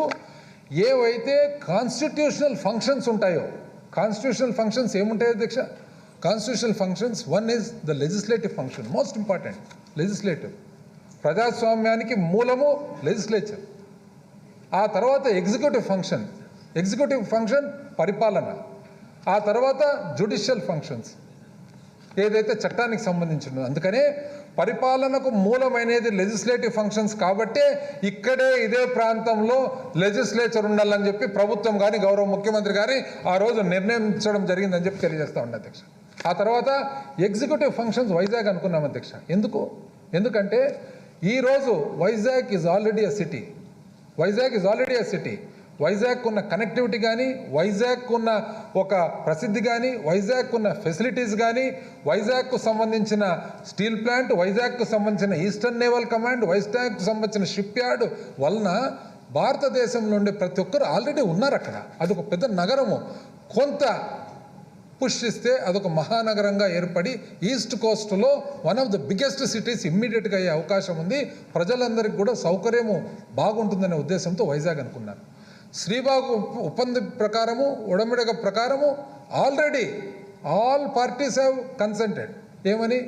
ఏవైతే కాన్స్టిట్యూషనల్ ఫంక్షన్స్ ఉంటాయో, కాన్స్టిట్యూషనల్ ఫంక్షన్స్ ఏముంటాయి అధ్యక్ష? Constitutional functions, one is the legislative function, most important legislative. ప్రజాస్వామ్యానికి మూలము లెజిస్లేచర్. ఆ తర్వాత ఎగ్జిక్యూటివ్ ఫంక్షన్ పరిపాలన. ఆ తర్వాత జ్యుడిషియల్ ఫంక్షన్స్ ఏదైతే చట్టానికి సంబంధించినదో. అందుకనే పరిపాలనకు మూలమైనది లెజిస్లేటివ్ ఫంక్షన్స్ కాబట్టే ఇక్కడే ఇదే ప్రాంతంలో లెజిస్లేచర్ ఉండాలని చెప్పి ప్రభుత్వం కానీ గౌరవ ముఖ్యమంత్రి గారి ఆ రోజు నిర్ణయించడం జరిగిందని చెప్పి తెలియజేస్తా ఉండే అధ్యక్ష. ఆ తర్వాత ఎగ్జిక్యూటివ్ ఫంక్షన్స్ వైజాగ్ అనుకున్నాం అధ్యక్ష. ఎందుకంటే ఈరోజు Vizag is already a city. Vizag ఉన్న కనెక్టివిటీ కానీ, వైజాగ్ ఉన్న ఒక ప్రసిద్ధి కానీ, వైజాగ్ ఉన్న ఫెసిలిటీస్ కానీ, వైజాగ్కు సంబంధించిన స్టీల్ ప్లాంట్, వైజాగ్కు సంబంధించిన ఈస్టర్న్ నేవల్ కమాండ్, వైజాగ్కు సంబంధించిన షిప్ యార్డ్ వలన భారతదేశంలో ఉండే ప్రతి ఒక్కరు ఆల్రెడీ ఉన్నారు అక్కడ. అదొక పెద్ద నగరము. కొంత పుష్ ఇస్తే అదొక మహానగరంగా ఏర్పడి ఈస్ట్ కోస్ట్లో one of the biggest cities ఇమ్మీడియట్గా అయ్యే అవకాశం ఉంది. ప్రజలందరికీ కూడా సౌకర్యము బాగుంటుందనే ఉద్దేశంతో వైజాగ్ అనుకున్నారు. శ్రీబాగు ఒప్పందం ప్రకారము, ఉడమిడగ ప్రకారము already all parties have consented. ఏమని?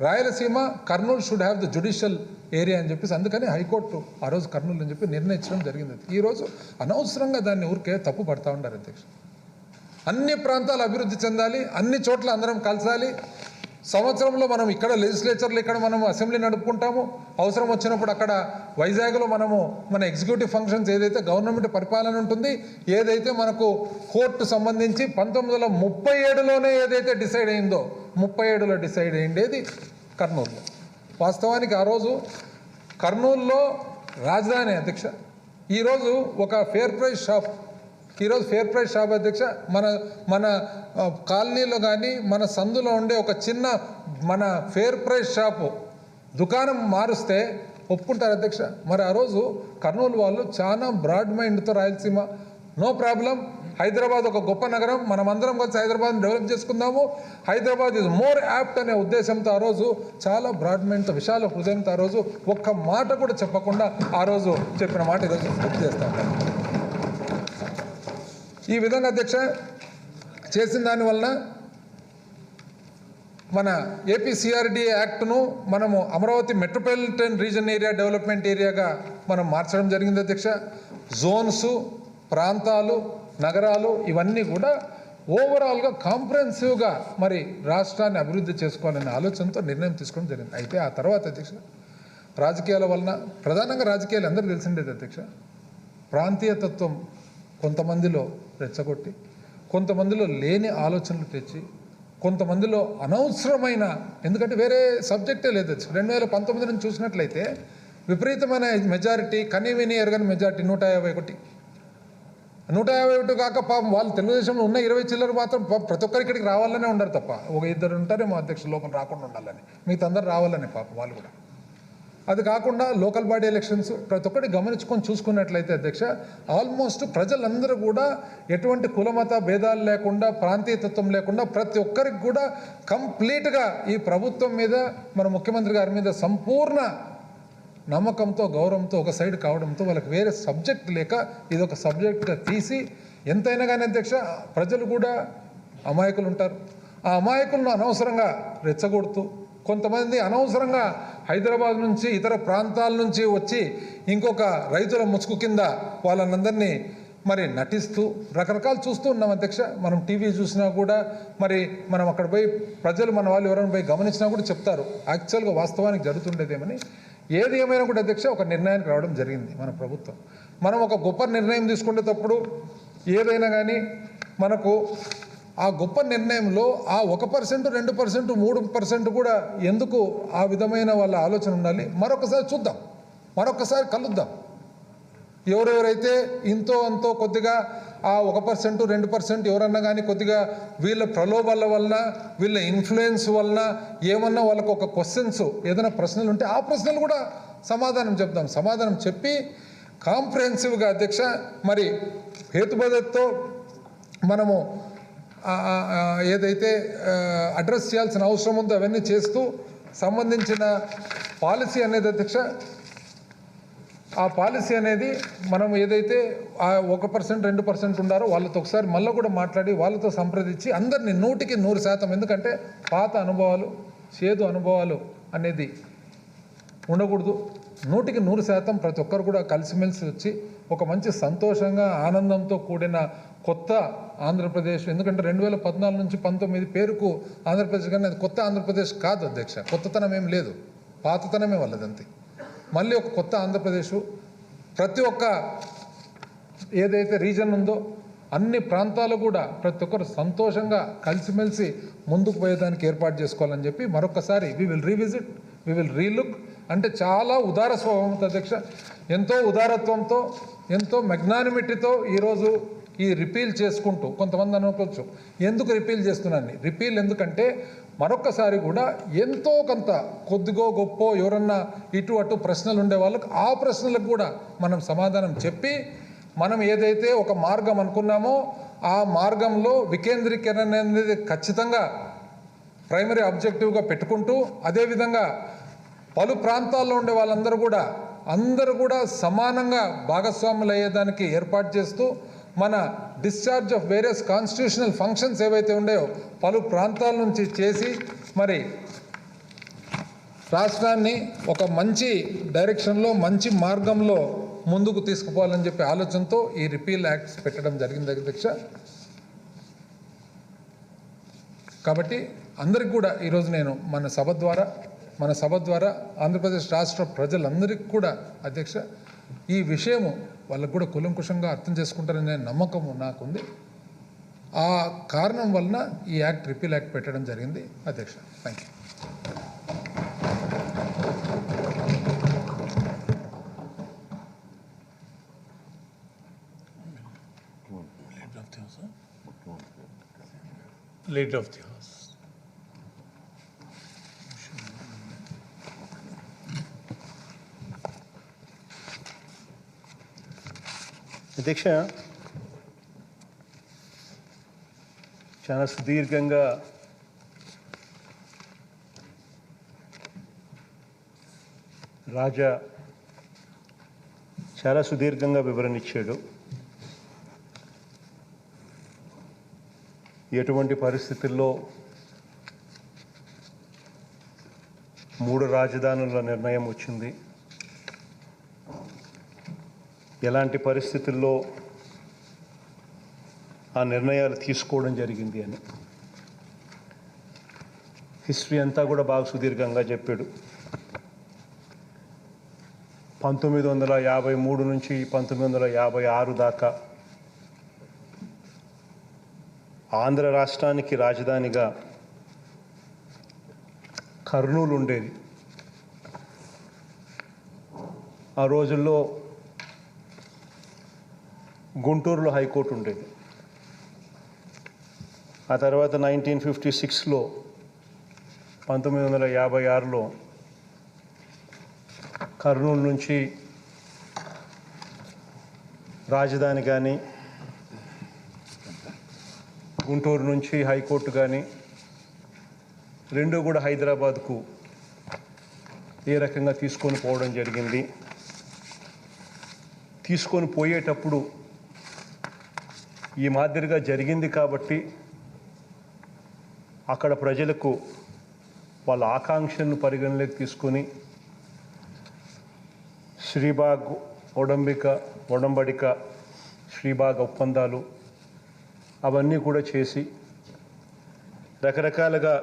Rayalaseema, Kurnool should have the judicial area అని చెప్పేసి. అందుకని హైకోర్టు ఆ రోజు కర్నూలు అని చెప్పి నిర్ణయించడం జరిగింది. ఈరోజు అనవసరంగా దాన్ని ఊరికే తప్పు పడతా ఉంటారు అధ్యక్ష. అన్ని ప్రాంతాలు అభివృద్ధి చెందాలి, అన్ని చోట్ల అందరం కలసాలి. సంవత్సరంలో మనం ఇక్కడ లెజిస్లేచర్లు, ఇక్కడ మనం అసెంబ్లీ నడుపుకుంటాము. అవసరం వచ్చినప్పుడు అక్కడ వైజాగ్లో మనము మన ఎగ్జిక్యూటివ్ ఫంక్షన్స్ ఏదైతే గవర్నమెంట్ పరిపాలన ఉంటుంది, ఏదైతే మనకు కోర్టు సంబంధించి 1937లోనే ఏదైతే డిసైడ్ అయిందో 37లో డిసైడ్ అయ్యేది కర్నూలులో. వాస్తవానికి ఆ రోజు కర్నూలులో రాజధాని అధ్యక్ష. ఈరోజు ఒక ఫేర్ ప్రైస్ షాప్ అధ్యక్ష మన కాలనీలో కానీ మన సందులో ఉండే ఒక చిన్న మన ఫేర్ ప్రైస్ షాపు దుకాణం మారుస్తే ఒప్పుకుంటారు అధ్యక్ష. మరి ఆ రోజు కర్నూలు వాళ్ళు చాలా బ్రాడ్ మైండ్తో రాయలసీమ నో ప్రాబ్లం, హైదరాబాద్ ఒక గొప్ప నగరం, మనం అందరం కలిసి హైదరాబాద్ని డెవలప్ చేసుకుందాము, హైదరాబాద్ ఈజ్ మోర్ యాప్ట్ అనే ఉద్దేశంతో ఆ రోజు చాలా బ్రాడ్ మైండ్తో విశాల హృదయంతో ఆ రోజు ఒక్క మాట కూడా చెప్పకుండా ఆ రోజు చెప్పిన మాట ఈరోజు గుర్తు చేస్తాం. ఈ విధంగా అధ్యక్ష చేసిన దానివలన మన ఏపీసీఆర్డీఏ యాక్ట్ను మనము Amaravati metropolitan region area development ఏరియాగా మనం మార్చడం జరిగింది అధ్యక్ష. జోన్స్, ప్రాంతాలు, నగరాలు ఇవన్నీ కూడా ఓవరాల్గా కాంప్రహెన్సివ్గా మరి రాష్ట్రాన్ని అభివృద్ధి చేసుకోవాలనే ఆలోచనతో నిర్ణయం తీసుకోవడం జరిగింది. అయితే ఆ తర్వాత అధ్యక్ష రాజకీయాల వలన, ప్రధానంగా రాజకీయాలు అందరికీ తెలిసిండేది అధ్యక్ష, ప్రాంతీయతత్వం కొంతమందిలో రెచ్చగొట్టి, కొంతమందిలో లేని ఆలోచనలు తెచ్చి, కొంతమందిలో అనవసరమైన, ఎందుకంటే వేరే సబ్జెక్టే లేదు. 2019 నుంచి చూసినట్లయితే విపరీతమైన మెజారిటీ, కనీవిని ఎరగని మెజారిటీ 151 కాక పాపం వాళ్ళు తెలుగుదేశంలో ఉన్న 20 చిల్లర మాత్రం ప్రతి ఒక్కరి ఇక్కడికి రావాలనే ఉండరు తప్ప, ఒక ఇద్దరు ఉంటారేమో అధ్యక్షులు లోపల రాకుండా ఉండాలని, మిగతా అందరు రావాలని పాపం వాళ్ళు కూడా. అది కాకుండా లోకల్ బాడీ ఎలక్షన్స్ ప్రతి ఒక్కటి గమనించుకొని చూసుకున్నట్లయితే అధ్యక్ష ఆల్మోస్ట్ ప్రజలందరూ కూడా ఎటువంటి కులమత భేదాలు లేకుండా, ప్రాంతీయతత్వం లేకుండా ప్రతి ఒక్కరికి కూడా కంప్లీట్గా ఈ ప్రభుత్వం మీద, మన ముఖ్యమంత్రి గారి మీద సంపూర్ణ నమ్మకంతో, గౌరవంతో ఒక సైడ్ కావడంతో వాళ్ళకి వేరే సబ్జెక్ట్ లేక ఇదొక సబ్జెక్ట్గా తీసి, ఎంతైనా కానీ అధ్యక్ష ప్రజలు కూడా అమాయకులు ఉంటారు. ఆ అమాయకులను అనవసరంగా రెచ్చగొడుతూ, కొంతమంది అనవసరంగా హైదరాబాద్ నుంచి ఇతర ప్రాంతాల నుంచి వచ్చి ఇంకొక రైతుల ముసుగు కింద వాళ్ళందరినీ మరి నటిస్తూ రకరకాలు చూస్తూ ఉన్నాం అధ్యక్ష. మనం టీవీ చూసినా కూడా, మరి మనం అక్కడ పోయి ప్రజలు మన వాళ్ళు ఎవరైనా పోయి గమనించినా కూడా చెప్తారు యాక్చువల్గా వాస్తవానికి జరుగుతుండేదేమని. ఏది ఏమైనా కూడా అధ్యక్ష ఒక నిర్ణయానికి రావడం జరిగింది మన ప్రభుత్వం. మనం ఒక గొప్ప నిర్ణయం తీసుకునేటప్పుడు ఏదైనా కానీ మనకు ఆ గొప్ప నిర్ణయంలో ఆ 1%, 2%, 3% కూడా ఎందుకు ఆ విధమైన వాళ్ళ ఆలోచన ఉండాలి. మరొకసారి చూద్దాం, మరొకసారి కలుద్దాం. ఎవరెవరైతే ఇంతో అంతో కొద్దిగా ఆ 1%, 2% ఎవరన్నా కానీ కొద్దిగా వీళ్ళ ప్రలోభాల వలన, వీళ్ళ ఇన్ఫ్లుయెన్స్ వలన ఏమన్నా వాళ్ళకు ఒక క్వశ్చన్స్, ఏదైనా ప్రశ్నలు ఉంటే ఆ ప్రశ్నలు కూడా సమాధానం చెప్దాం. సమాధానం చెప్పి కాంప్రహెన్సివ్గా అధ్యక్ష మరి హేతుబద్ధతతో మనము ఏదైతే అడ్రస్ చేయాల్సిన అవసరం ఉందో అవన్నీ చేస్తూ సంబంధించిన పాలసీ అనేది అధ్యక్ష, ఆ పాలసీ అనేది మనం ఏదైతే ఆ 1%, 2% ఉండారో వాళ్ళతో ఒకసారి మళ్ళీ కూడా మాట్లాడి వాళ్ళతో సంప్రదించి అందరినీ 100% ఎందుకంటే పాత అనుభవాలు, చేదు అనుభవాలు అనేది ఉండకూడదు. 100% ప్రతి ఒక్కరు కూడా కలిసిమెలిసి వచ్చి ఒక మంచి సంతోషంగా, ఆనందంతో కూడిన కొత్త ఆంధ్రప్రదేశ్, ఎందుకంటే 2014 నుంచి 19 పేరుకు ఆంధ్రప్రదేశ్, కానీ అది కొత్త ఆంధ్రప్రదేశ్ కాదు అధ్యక్ష. కొత్తతనం ఏం లేదు, పాతతనమే వాళ్ళదంతే. మళ్ళీ ఒక కొత్త ఆంధ్రప్రదేశ్, ప్రతి ఒక్క ఏదైతే రీజన్ ఉందో అన్ని ప్రాంతాలు కూడా ప్రతి ఒక్కరు సంతోషంగా కలిసిమెలిసి ముందుకు పోయేదానికి ఏర్పాటు చేసుకోవాలని చెప్పి మరొకసారి we will revisit, we will relook. అంటే చాలా ఉదార స్వభావంతో అధ్యక్ష, ఎంతో ఉదారత్వంతో, ఎంతో మెగ్నానిమిటీతో ఈరోజు ఈ రిపీల్ చేసుకుంటూ, కొంతమంది అనుకోవచ్చు ఎందుకు రిపీల్ చేస్తున్నాను. రిపీల్ ఎందుకంటే మరొక్కసారి కూడా ఎంతో కొంత కొద్దిగో గొప్ప ఎవరన్నా ఇటు అటు ప్రశ్నలు ఉండే వాళ్ళకు ఆ ప్రశ్నలకు కూడా మనం సమాధానం చెప్పి, మనం ఏదైతే ఒక మార్గం అనుకున్నామో ఆ మార్గంలో వికేంద్రీకరణ అనేది ఖచ్చితంగా ప్రైమరీ ఆబ్జెక్టివ్గా పెట్టుకుంటూ, అదేవిధంగా పలు ప్రాంతాల్లో ఉండే వాళ్ళందరూ కూడా సమానంగా భాగస్వాములు అయ్యేదానికి ఏర్పాటు చేస్తూ, మన discharge of various constitutional functions ఏవైతే ఉన్నాయో పలు ప్రాంతాల నుంచి చేసి మరి రాష్ట్రాన్ని ఒక మంచి డైరెక్షన్లో, మంచి మార్గంలో ముందుకు తీసుకుపోవాలని చెప్పి ఆలోచనతో ఈ రిపీల్ యాక్ట్స్ పెట్టడం జరిగింది అధ్యక్ష. కాబట్టి అందరికి కూడా ఈరోజు నేను మన సభ ద్వారా ఆంధ్రప్రదేశ్ రాష్ట్ర ప్రజలందరికీ కూడా అధ్యక్ష ఈ విషయము వాళ్ళకు కూడా కులంకుశంగా అర్థం చేసుకుంటారనే నమ్మకము నాకుంది. ఆ కారణం వలన ఈ యాక్ట్ రిపీల్ యాక్ట్ పెట్టడం జరిగింది అధ్యక్ష. Thank you. Leader of the House. అధ్యక్ష, చాలా సుదీర్ఘంగా రాజా చాలా సుదీర్ఘంగా వివరణ ఇచ్చాడు. ఎటువంటి పరిస్థితుల్లో 3 రాజధానుల నిర్ణయం వచ్చింది, ఎలాంటి పరిస్థితుల్లో ఆ నిర్ణయాలు తీసుకోవడం జరిగింది అని హిస్టరీ అంతా కూడా బాగా సుదీర్ఘంగా చెప్పాడు. 1953 నుంచి 1956 దాకా ఆంధ్ర రాష్ట్రానికి రాజధానిగా కర్నూలు ఉండేది. ఆ రోజుల్లో గుంటూరులో హైకోర్టు ఉండేది. ఆ తర్వాత 1956లో 1956లో కర్నూలు నుంచి రాజధాని కానీ గుంటూరు నుంచి హైకోర్టు కానీ రెండూ కూడా హైదరాబాద్కు ఏ రకంగా తీసుకొని పోవడం జరిగింది. తీసుకొని పోయేటప్పుడు ఈ మాదిరిగా జరిగింది కాబట్టి అక్కడ ప్రజలకు వాళ్ళ ఆకాంక్షలను పరిగణలోకి తీసుకొని శ్రీబాగ్ ఒడంబడిక శ్రీబాగ్ ఒప్పందాలు అవన్నీ కూడా చేసి రకరకాలుగా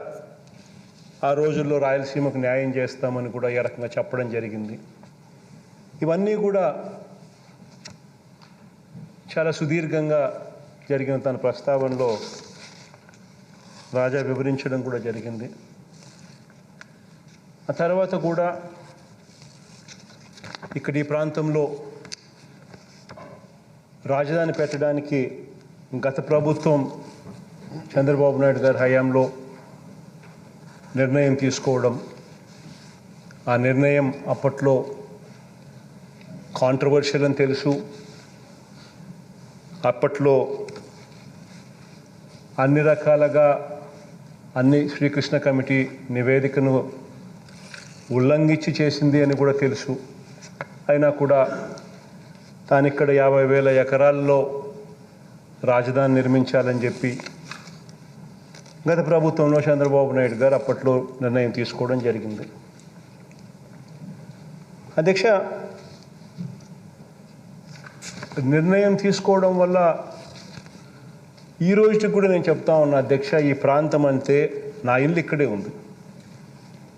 ఆ రోజుల్లో రాయలసీమకు న్యాయం చేస్తామని కూడా ఏ రకంగా చెప్పడం జరిగింది. ఇవన్నీ కూడా చాలా సుదీర్ఘంగా జరిగిన తన ప్రస్తావనలో రాజా వివరించడం కూడా జరిగింది. ఆ తర్వాత కూడా ఇక్కడ ఈ ప్రాంతంలో రాజధాని పెట్టడానికి గత ప్రభుత్వం చంద్రబాబు నాయుడు గారి హయాంలో నిర్ణయం తీసుకోవడం, ఆ నిర్ణయం అప్పట్లో కాంట్రవర్షియల్ అని తెలుసు. అప్పట్లో అన్ని రకాలుగా శ్రీకృష్ణ కమిటీ నివేదికను ఉల్లంఘించి చేసింది అని కూడా తెలుసు. అయినా కూడా తాను ఇక్కడ 50,000 ఎకరాల్లో రాజధాని నిర్మించాలని చెప్పి గత ప్రభుత్వంలో చంద్రబాబు నాయుడు గారు అప్పట్లో నిర్ణయం తీసుకోవడం జరిగింది. అధ్యక్ష, నిర్ణయం తీసుకోవడం వల్ల ఈ రోజుకి కూడా నేను చెప్తా ఉన్నా అధ్యక్ష, ఈ ప్రాంతం అంటే నా ఇల్లు ఇక్కడే ఉంది.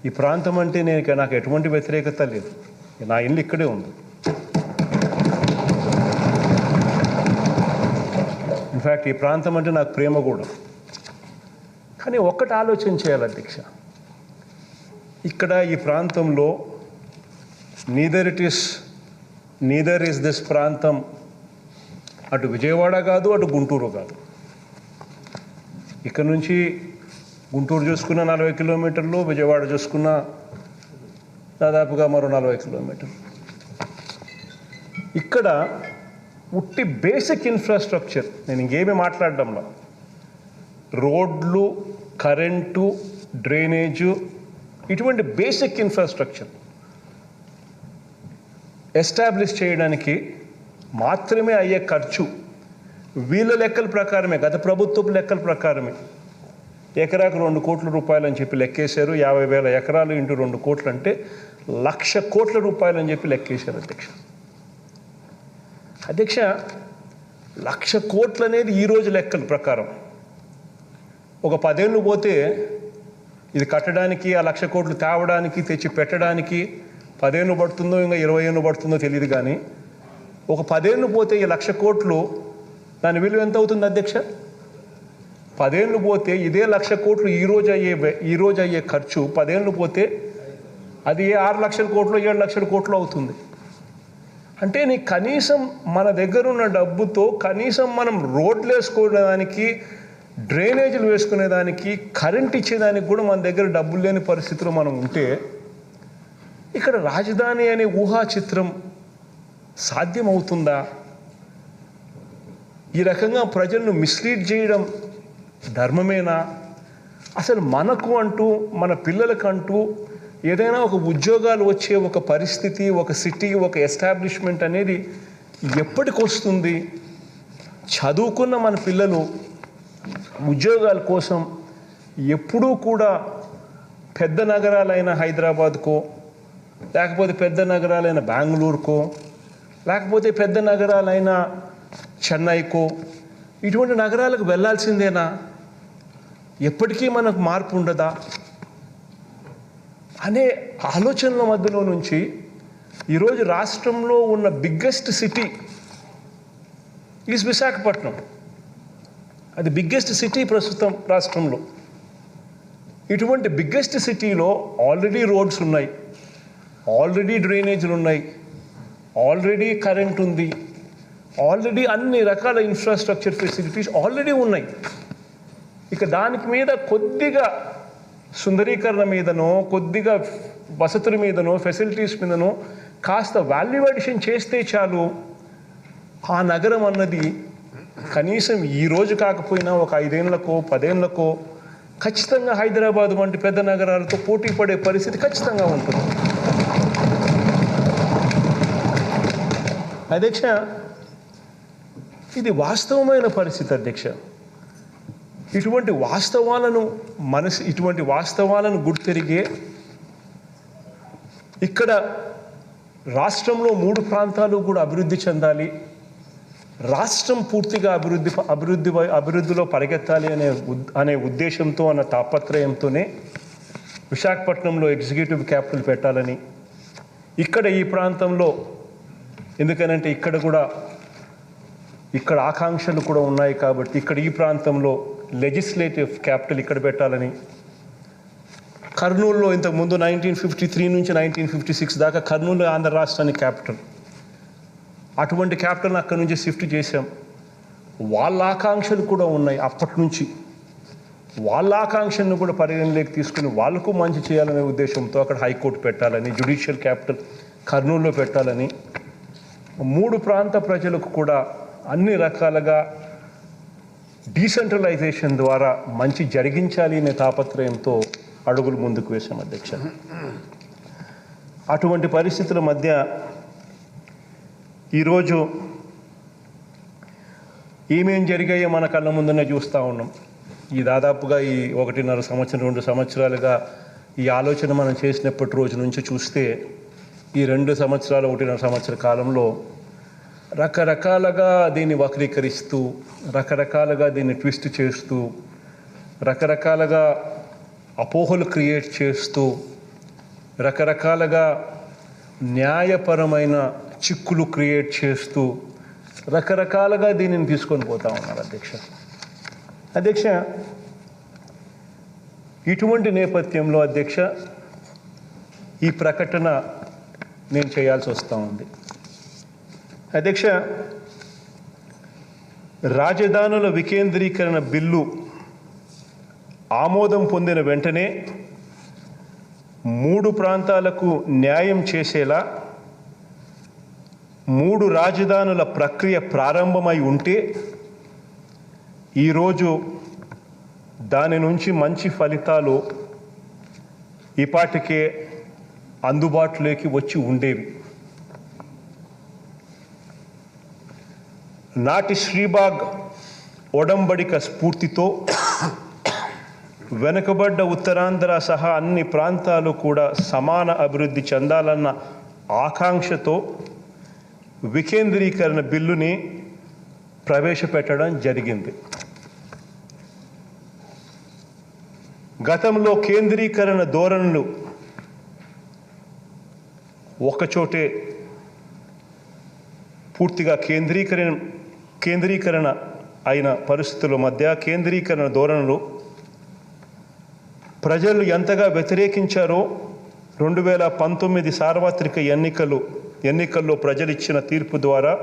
ఈ ప్రాంతం అంటే నాకు ఎటువంటి వ్యతిరేకత లేదు. నా ఇల్లు ఇక్కడే ఉంది. ఇన్ఫ్యాక్ట్ ఈ ప్రాంతం అంటే నాకు ప్రేమ కూడా. కానీ ఒక్కటి ఆలోచన చేయాలి అధ్యక్ష, ఇక్కడ ఈ ప్రాంతంలో నీదర్ ఇస్ దిస్ ప్రాంతం అటు విజయవాడ కాదు, అటు గుంటూరు కాదు. ఇక్కడ నుంచి గుంటూరు చూసుకున్న 40 కిలోమీటర్లు, విజయవాడ చూసుకున్న దాదాపుగా మరో 40 కిలోమీటర్లు. ఇక్కడ ఉట్టి బేసిక్ ఇన్ఫ్రాస్ట్రక్చర్, నేను ఇంకేమీ మాట్లాడడంలో, రోడ్లు, కరెంటు, డ్రైనేజు, ఇటువంటి బేసిక్ ఇన్ఫ్రాస్ట్రక్చర్ ఎస్టాబ్లిష్ చేయడానికి మాత్రమే అయ్యే ఖర్చు వీళ్ళ లెక్కల ప్రకారమే, గత ప్రభుత్వపు లెక్కల ప్రకారమే ఎకరాకు 2 కోట్ల రూపాయలు అని చెప్పి లెక్కేశారు. 50,000 ఎకరాలు ఇంటూ 2 కోట్లు అంటే 1,00,000 కోట్ల రూపాయలు అని చెప్పి లెక్కేశారు అధ్యక్ష. అధ్యక్ష, 1,00,000 కోట్లు అనేది ఈరోజు లెక్కల ప్రకారం ఒక 10 ఏళ్ళు పోతే ఇది కట్టడానికి, ఆ 1,00,000 కోట్లు తేవడానికి, తెచ్చి పెట్టడానికి 10 ఏళ్ళు పడుతుందో ఇంకా 20 ఏళ్ళు పడుతుందో తెలియదు. కానీ ఒక 10 ఏళ్ళు పోతే ఈ 1,00,000 కోట్లు దాని విలువ ఎంత అవుతుంది అధ్యక్ష? 10 ఏళ్ళు పోతే ఇదే 1,00,000 కోట్లు ఈరోజు అయ్యే ఖర్చు 10 ఏళ్ళు పోతే అది 6 లక్షల కోట్లు, 7 లక్షల కోట్లు అవుతుంది. అంటే నీ కనీసం మన దగ్గర ఉన్న డబ్బుతో కనీసం మనం రోడ్లు వేసుకోవడానికి, డ్రైనేజీలు వేసుకునేదానికి, కరెంట్ ఇచ్చేదానికి కూడా మన దగ్గర డబ్బులు లేని పరిస్థితిలో మనం ఉంటే ఇక్కడ రాజధాని అనే ఊహా చిత్రం సాధ్యమవుతుందా? ఈ రకంగా ప్రజలను మిస్లీడ్ చేయడం ధర్మమేనా? అసలు మనకు అంటూ మన పిల్లలకంటూ ఏదైనా ఒక ఉద్యోగాలు వచ్చే ఒక పరిస్థితి, ఒక సిటీ, ఒక ఎస్టాబ్లిష్మెంట్ అనేది ఎప్పటికి వస్తుంది? చదువుకున్న మన పిల్లలు ఉద్యోగాల కోసం ఎప్పుడూ కూడా పెద్ద నగరాలైన హైదరాబాద్కో, లేకపోతే పెద్ద నగరాలైన బెంగళూరుకో, లేకపోతే పెద్ద నగరాలైన చెన్నైకో, ఇటువంటి నగరాలకు వెళ్ళాల్సిందేనా? ఎప్పటికీ మనకు మార్పు ఉండదా అనే ఆలోచనల మధ్యలో నుంచి ఈరోజు రాష్ట్రంలో ఉన్న బిగ్గెస్ట్ సిటీ ఈజ్ విశాఖపట్నం. అది బిగ్గెస్ట్ సిటీ ప్రస్తుతం రాష్ట్రంలో. ఇటువంటి బిగ్గెస్ట్ సిటీలో ఆల్రెడీ రోడ్స్ ఉన్నాయి, ఆల్రెడీ డ్రైనేజీలు ఉన్నాయి, ఆల్రెడీ కరెంట్ ఉంది, ఆల్రెడీ అన్ని రకాల ఇన్ఫ్రాస్ట్రక్చర్ ఫెసిలిటీస్ ఆల్రెడీ ఉన్నాయి. ఇక దానికి మీద కొద్దిగా సుందరీకరణ మీదనో, కొద్దిగా వసతుల మీదనో, ఫెసిలిటీస్ మీదనో కాస్త వాల్యూ అడిషన్ చేస్తే చాలు, ఆ నగరం అన్నది కనీసం ఈ రోజు కాకపోయినా ఒక 5 ఏళ్లకో 10 ఏళ్లకో ఖచ్చితంగా హైదరాబాద్ వంటి పెద్ద నగరాలతో పోటీ పడే పరిస్థితి ఖచ్చితంగా ఉంటుంది. అధ్యక్ష, ఇది వాస్తవమైన పరిస్థితి అధ్యక్ష. ఇటువంటి వాస్తవాలను గుర్తెరిగే ఇక్కడ రాష్ట్రంలో 3 ప్రాంతాలు కూడా అభివృద్ధి చెందాలి, రాష్ట్రం పూర్తిగా అభివృద్ధిలో పరిగెత్తాలి అనే ఉద్దేశంతో, అన్న తాపత్రయంతోనే విశాఖపట్నంలో ఎగ్జిక్యూటివ్ క్యాపిటల్ పెట్టాలని, ఇక్కడ ఈ ప్రాంతంలో, ఎందుకనంటే ఇక్కడ ఆకాంక్షలు కూడా ఉన్నాయి కాబట్టి ఇక్కడ ఈ ప్రాంతంలో లెజిస్లేటివ్ క్యాపిటల్ ఇక్కడ పెట్టాలని, కర్నూలులో ఇంతకుముందు 1953 నుంచి 1956 దాకా కర్నూలు ఆంధ్ర రాష్ట్రానికి క్యాపిటల్, అటువంటి క్యాపిటల్ని అక్కడి నుంచి షిఫ్ట్ చేశాం. వాళ్ళ ఆకాంక్షలు కూడా ఉన్నాయి అప్పటి నుంచి, వాళ్ళ ఆకాంక్షలను కూడా పరిగణలోకి తీసుకుని వాళ్ళకు మంచి చేయాలనే ఉద్దేశంతో అక్కడ హైకోర్టు పెట్టాలని, జ్యుడిషియల్ క్యాపిటల్ కర్నూలులో పెట్టాలని, 3 ప్రాంత ప్రజలకు కూడా అన్ని రకాలుగా డీసెంట్రలైజేషన్ ద్వారా మంచి జరిగించాలి అనే తాపత్రయంతో అడుగులు ముందుకు వేశాం అధ్యక్ష. అటువంటి పరిస్థితుల మధ్య ఈరోజు ఏమేం జరిగాయో మన కళ్ళ ముందునే చూస్తూ ఉన్నాం. ఈ దాదాపుగా ఈ 1.5 సంవత్సరం 2 సంవత్సరాలుగా ఈ ఆలోచన మనం చేసినప్పటి రోజు నుంచి చూస్తే ఈ 2 సంవత్సరాలు 1.5 సంవత్సర కాలంలో రకరకాలుగా దీన్ని వక్రీకరిస్తూ, రకరకాలుగా దీన్ని ట్విస్ట్ చేస్తూ, రకరకాలుగా అపోహలు క్రియేట్ చేస్తూ, రకరకాలుగా న్యాయపరమైన చిక్కులు క్రియేట్ చేస్తూ రకరకాలుగా దీనిని తీసుకొని పోతా ఉన్నారు అధ్యక్ష. ఇటువంటి నేపథ్యంలో అధ్యక్ష ఈ ప్రకటన నేను చేయాల్సి వస్తూ ఉంది అధ్యక్ష. రాజధానుల వికేంద్రీకరణ బిల్లు ఆమోదం పొందిన వెంటనే 3 ప్రాంతాలకు న్యాయం చేసేలా 3 రాజధానుల ప్రక్రియ ప్రారంభమై ఉంటే ఈరోజు దాని నుంచి మంచి ఫలితాలు ఈపాటికే అందుబాటులోకి వచ్చి ఉండేవి. నాటి శ్రీబాగ్ ఒడంబడిక స్ఫూర్తితో వెనుకబడ్డ ఉత్తరాంధ్ర సహా అన్ని ప్రాంతాలు కూడా సమాన అభివృద్ధి చెందాలన్న ఆకాంక్షతో వికేంద్రీకరణ బిల్లుని ప్రవేశపెట్టడం జరిగింది. గతంలో కేంద్రీకరణ ధోరణులు ఒకచోటే పూర్తిగా కేంద్రీకరణ అయిన పరిస్థితుల మధ్య కేంద్రీకరణ ధోరణులు ప్రజలు ఎంతగా వ్యతిరేకించారో 2019 సార్వత్రిక ఎన్నికల్లో ప్రజలు ఇచ్చిన తీర్పు ద్వారా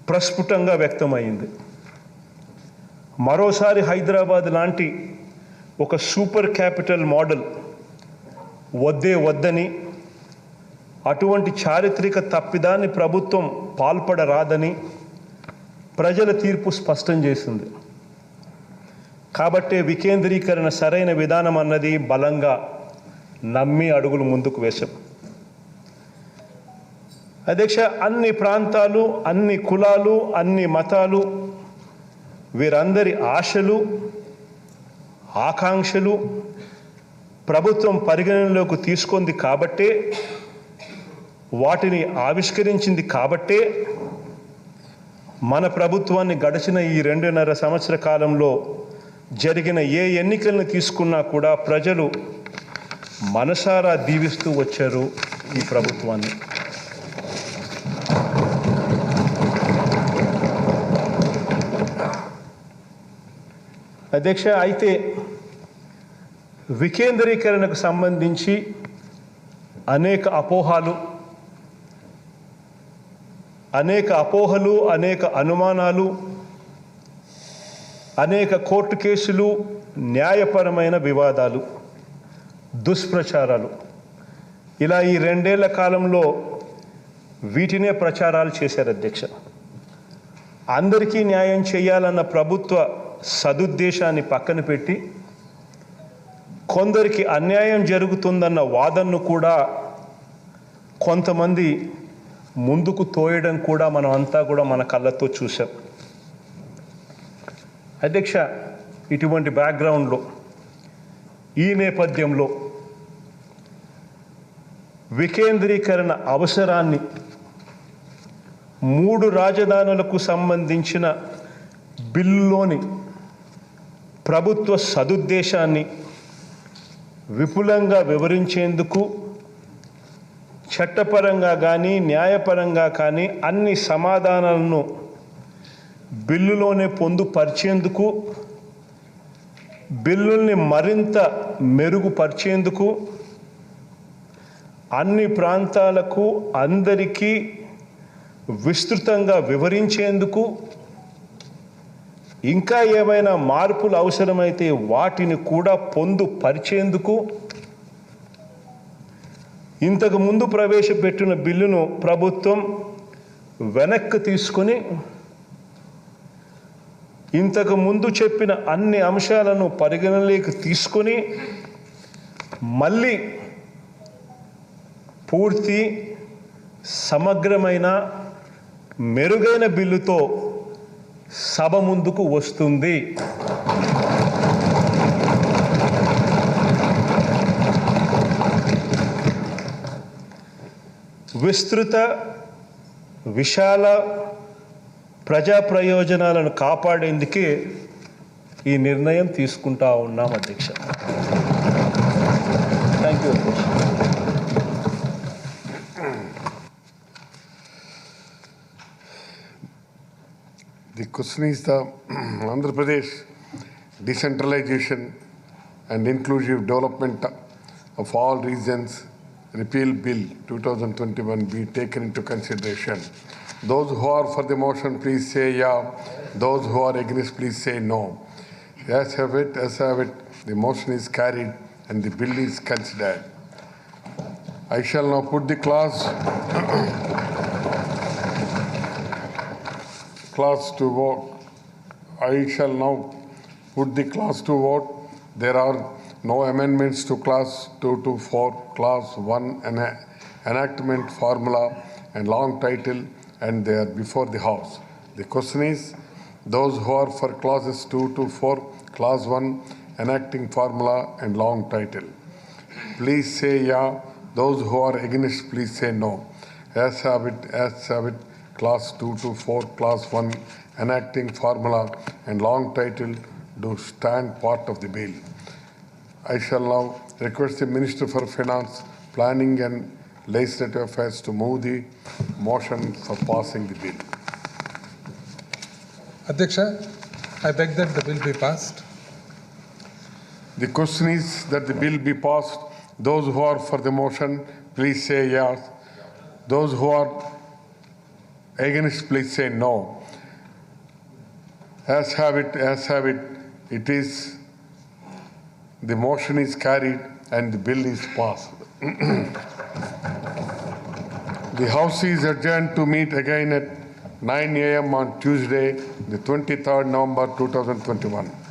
ప్రస్ఫుటంగా వ్యక్తమైంది. మరోసారి హైదరాబాద్ లాంటి ఒక సూపర్ క్యాపిటల్ మోడల్ వద్దని, అటువంటి చారిత్రక తప్పిదాన్ని ప్రభుత్వం పాల్పడరాదని ప్రజల తీర్పు స్పష్టం చేసింది. కాబట్టే వికేంద్రీకరణ సరైన విధానం అన్నది బలంగా నమ్మి అడుగులు ముందుకు వేశాం. అధ్యక్ష, అన్ని ప్రాంతాలు, అన్ని కులాలు, అన్ని మతాలు, వీరందరి ఆశలు, ఆకాంక్షలు ప్రభుత్వం పరిగణనలోకి తీసుకుంది కాబట్టే, వాటిని ఆవిష్కరించింది కాబట్టే మన ప్రభుత్వాన్ని గడిచిన ఈ 2.5 సంవత్సర కాలంలో జరిగిన ఏ ఎన్నికలను తీసుకున్నా కూడా ప్రజలు మనసారా దీవిస్తూ వచ్చారు ఈ ప్రభుత్వాన్ని. అధ్యక్ష, అయితే వికేంద్రీకరణకు సంబంధించి అనేక అపోహలు, అనేక అనుమానాలు, అనేక కోర్టు కేసులు, న్యాయపరమైన వివాదాలు, దుష్ప్రచారాలు, ఇలా ఈ 2 ఏళ్ల కాలంలో వీటినే ప్రచారాలు చేశారు అధ్యక్ష. అందరికీ న్యాయం చేయాలన్న ప్రభుత్వ సదుద్దేశాన్ని పక్కన పెట్టి కొందరికి అన్యాయం జరుగుతుందన్న వాదనను కూడా కొంతమంది ముందుకు తోయడం కూడా మనం అంతా కూడా మన కళ్ళతో చూసాం. అధ్యక్ష, ఇటువంటి బ్యాక్గ్రౌండ్లో, ఈ నేపథ్యంలో వికేంద్రీకరణ అవసరాన్ని, 3 రాజధానులకు సంబంధించిన బిల్లులోని ప్రభుత్వ సదుద్దేశాన్ని విపులంగా వివరించేందుకు చట్టపరంగా కానీ న్యాయపరంగా కానీ అన్ని సమాధానాలను బిల్లులోనే పొందుపరిచేందుకు, బిల్లుల్ని మరింత మెరుగుపరిచేందుకు, అన్ని ప్రాంతాలకు అందరికీ విస్తృతంగా వివరించేందుకు, ఇంకా ఏమైనా మార్పులు అవసరమైతే వాటిని కూడా పొందుపరిచేందుకు ఇంతకు ముందు ప్రవేశపెట్టిన బిల్లును ప్రభుత్వం వెనక్కి తీసుకొని ఇంతకు ముందు చెప్పిన అన్ని అంశాలను పరిగణలోకి తీసుకొని మళ్ళీ పూర్తి సమగ్రమైన మెరుగైన బిల్లుతో సభ ముందుకు వస్తుంది. విస్తృత, విశాల ప్రజా ప్రయోజనాలను కాపాడేందుకే ఈ నిర్ణయం తీసుకుంటా ఉన్నాం అధ్యక్ష. థ్యాంక్ యూ అధ్యక్ష. The question is the Andhra Pradesh Decentralization and Inclusive Development of All Regions Repeal Bill 2021 be taken into consideration. Those who are for the motion, please say yeah. Those who are against, please say no. As have it, the motion is carried and the bill is considered. I shall now put the clause to vote. I shall now put the clause to vote. There are no amendments to clause 2 to 4, clause 1 enactment formula and long title, and they are before the House. The question is, those who are for clauses 2 to 4, clause 1 enacting formula and long title, please say yeah. Those who are against, please say no. As have it, clause 2 to 4, clause 1 enacting formula and long title do stand part of the bill. I shall now request the Minister for Finance, Planning and Legislative Affairs to move the motion for passing the bill. Adhyaksha, I beg that the bill be passed. The question is that the bill be passed. Those who are for the motion, please say yes. Those who are against, please say no. As have it, it is, the motion is carried and the bill is passed. The House is adjourned to meet again at 9 a.m. on Tuesday, the 23rd November 2021.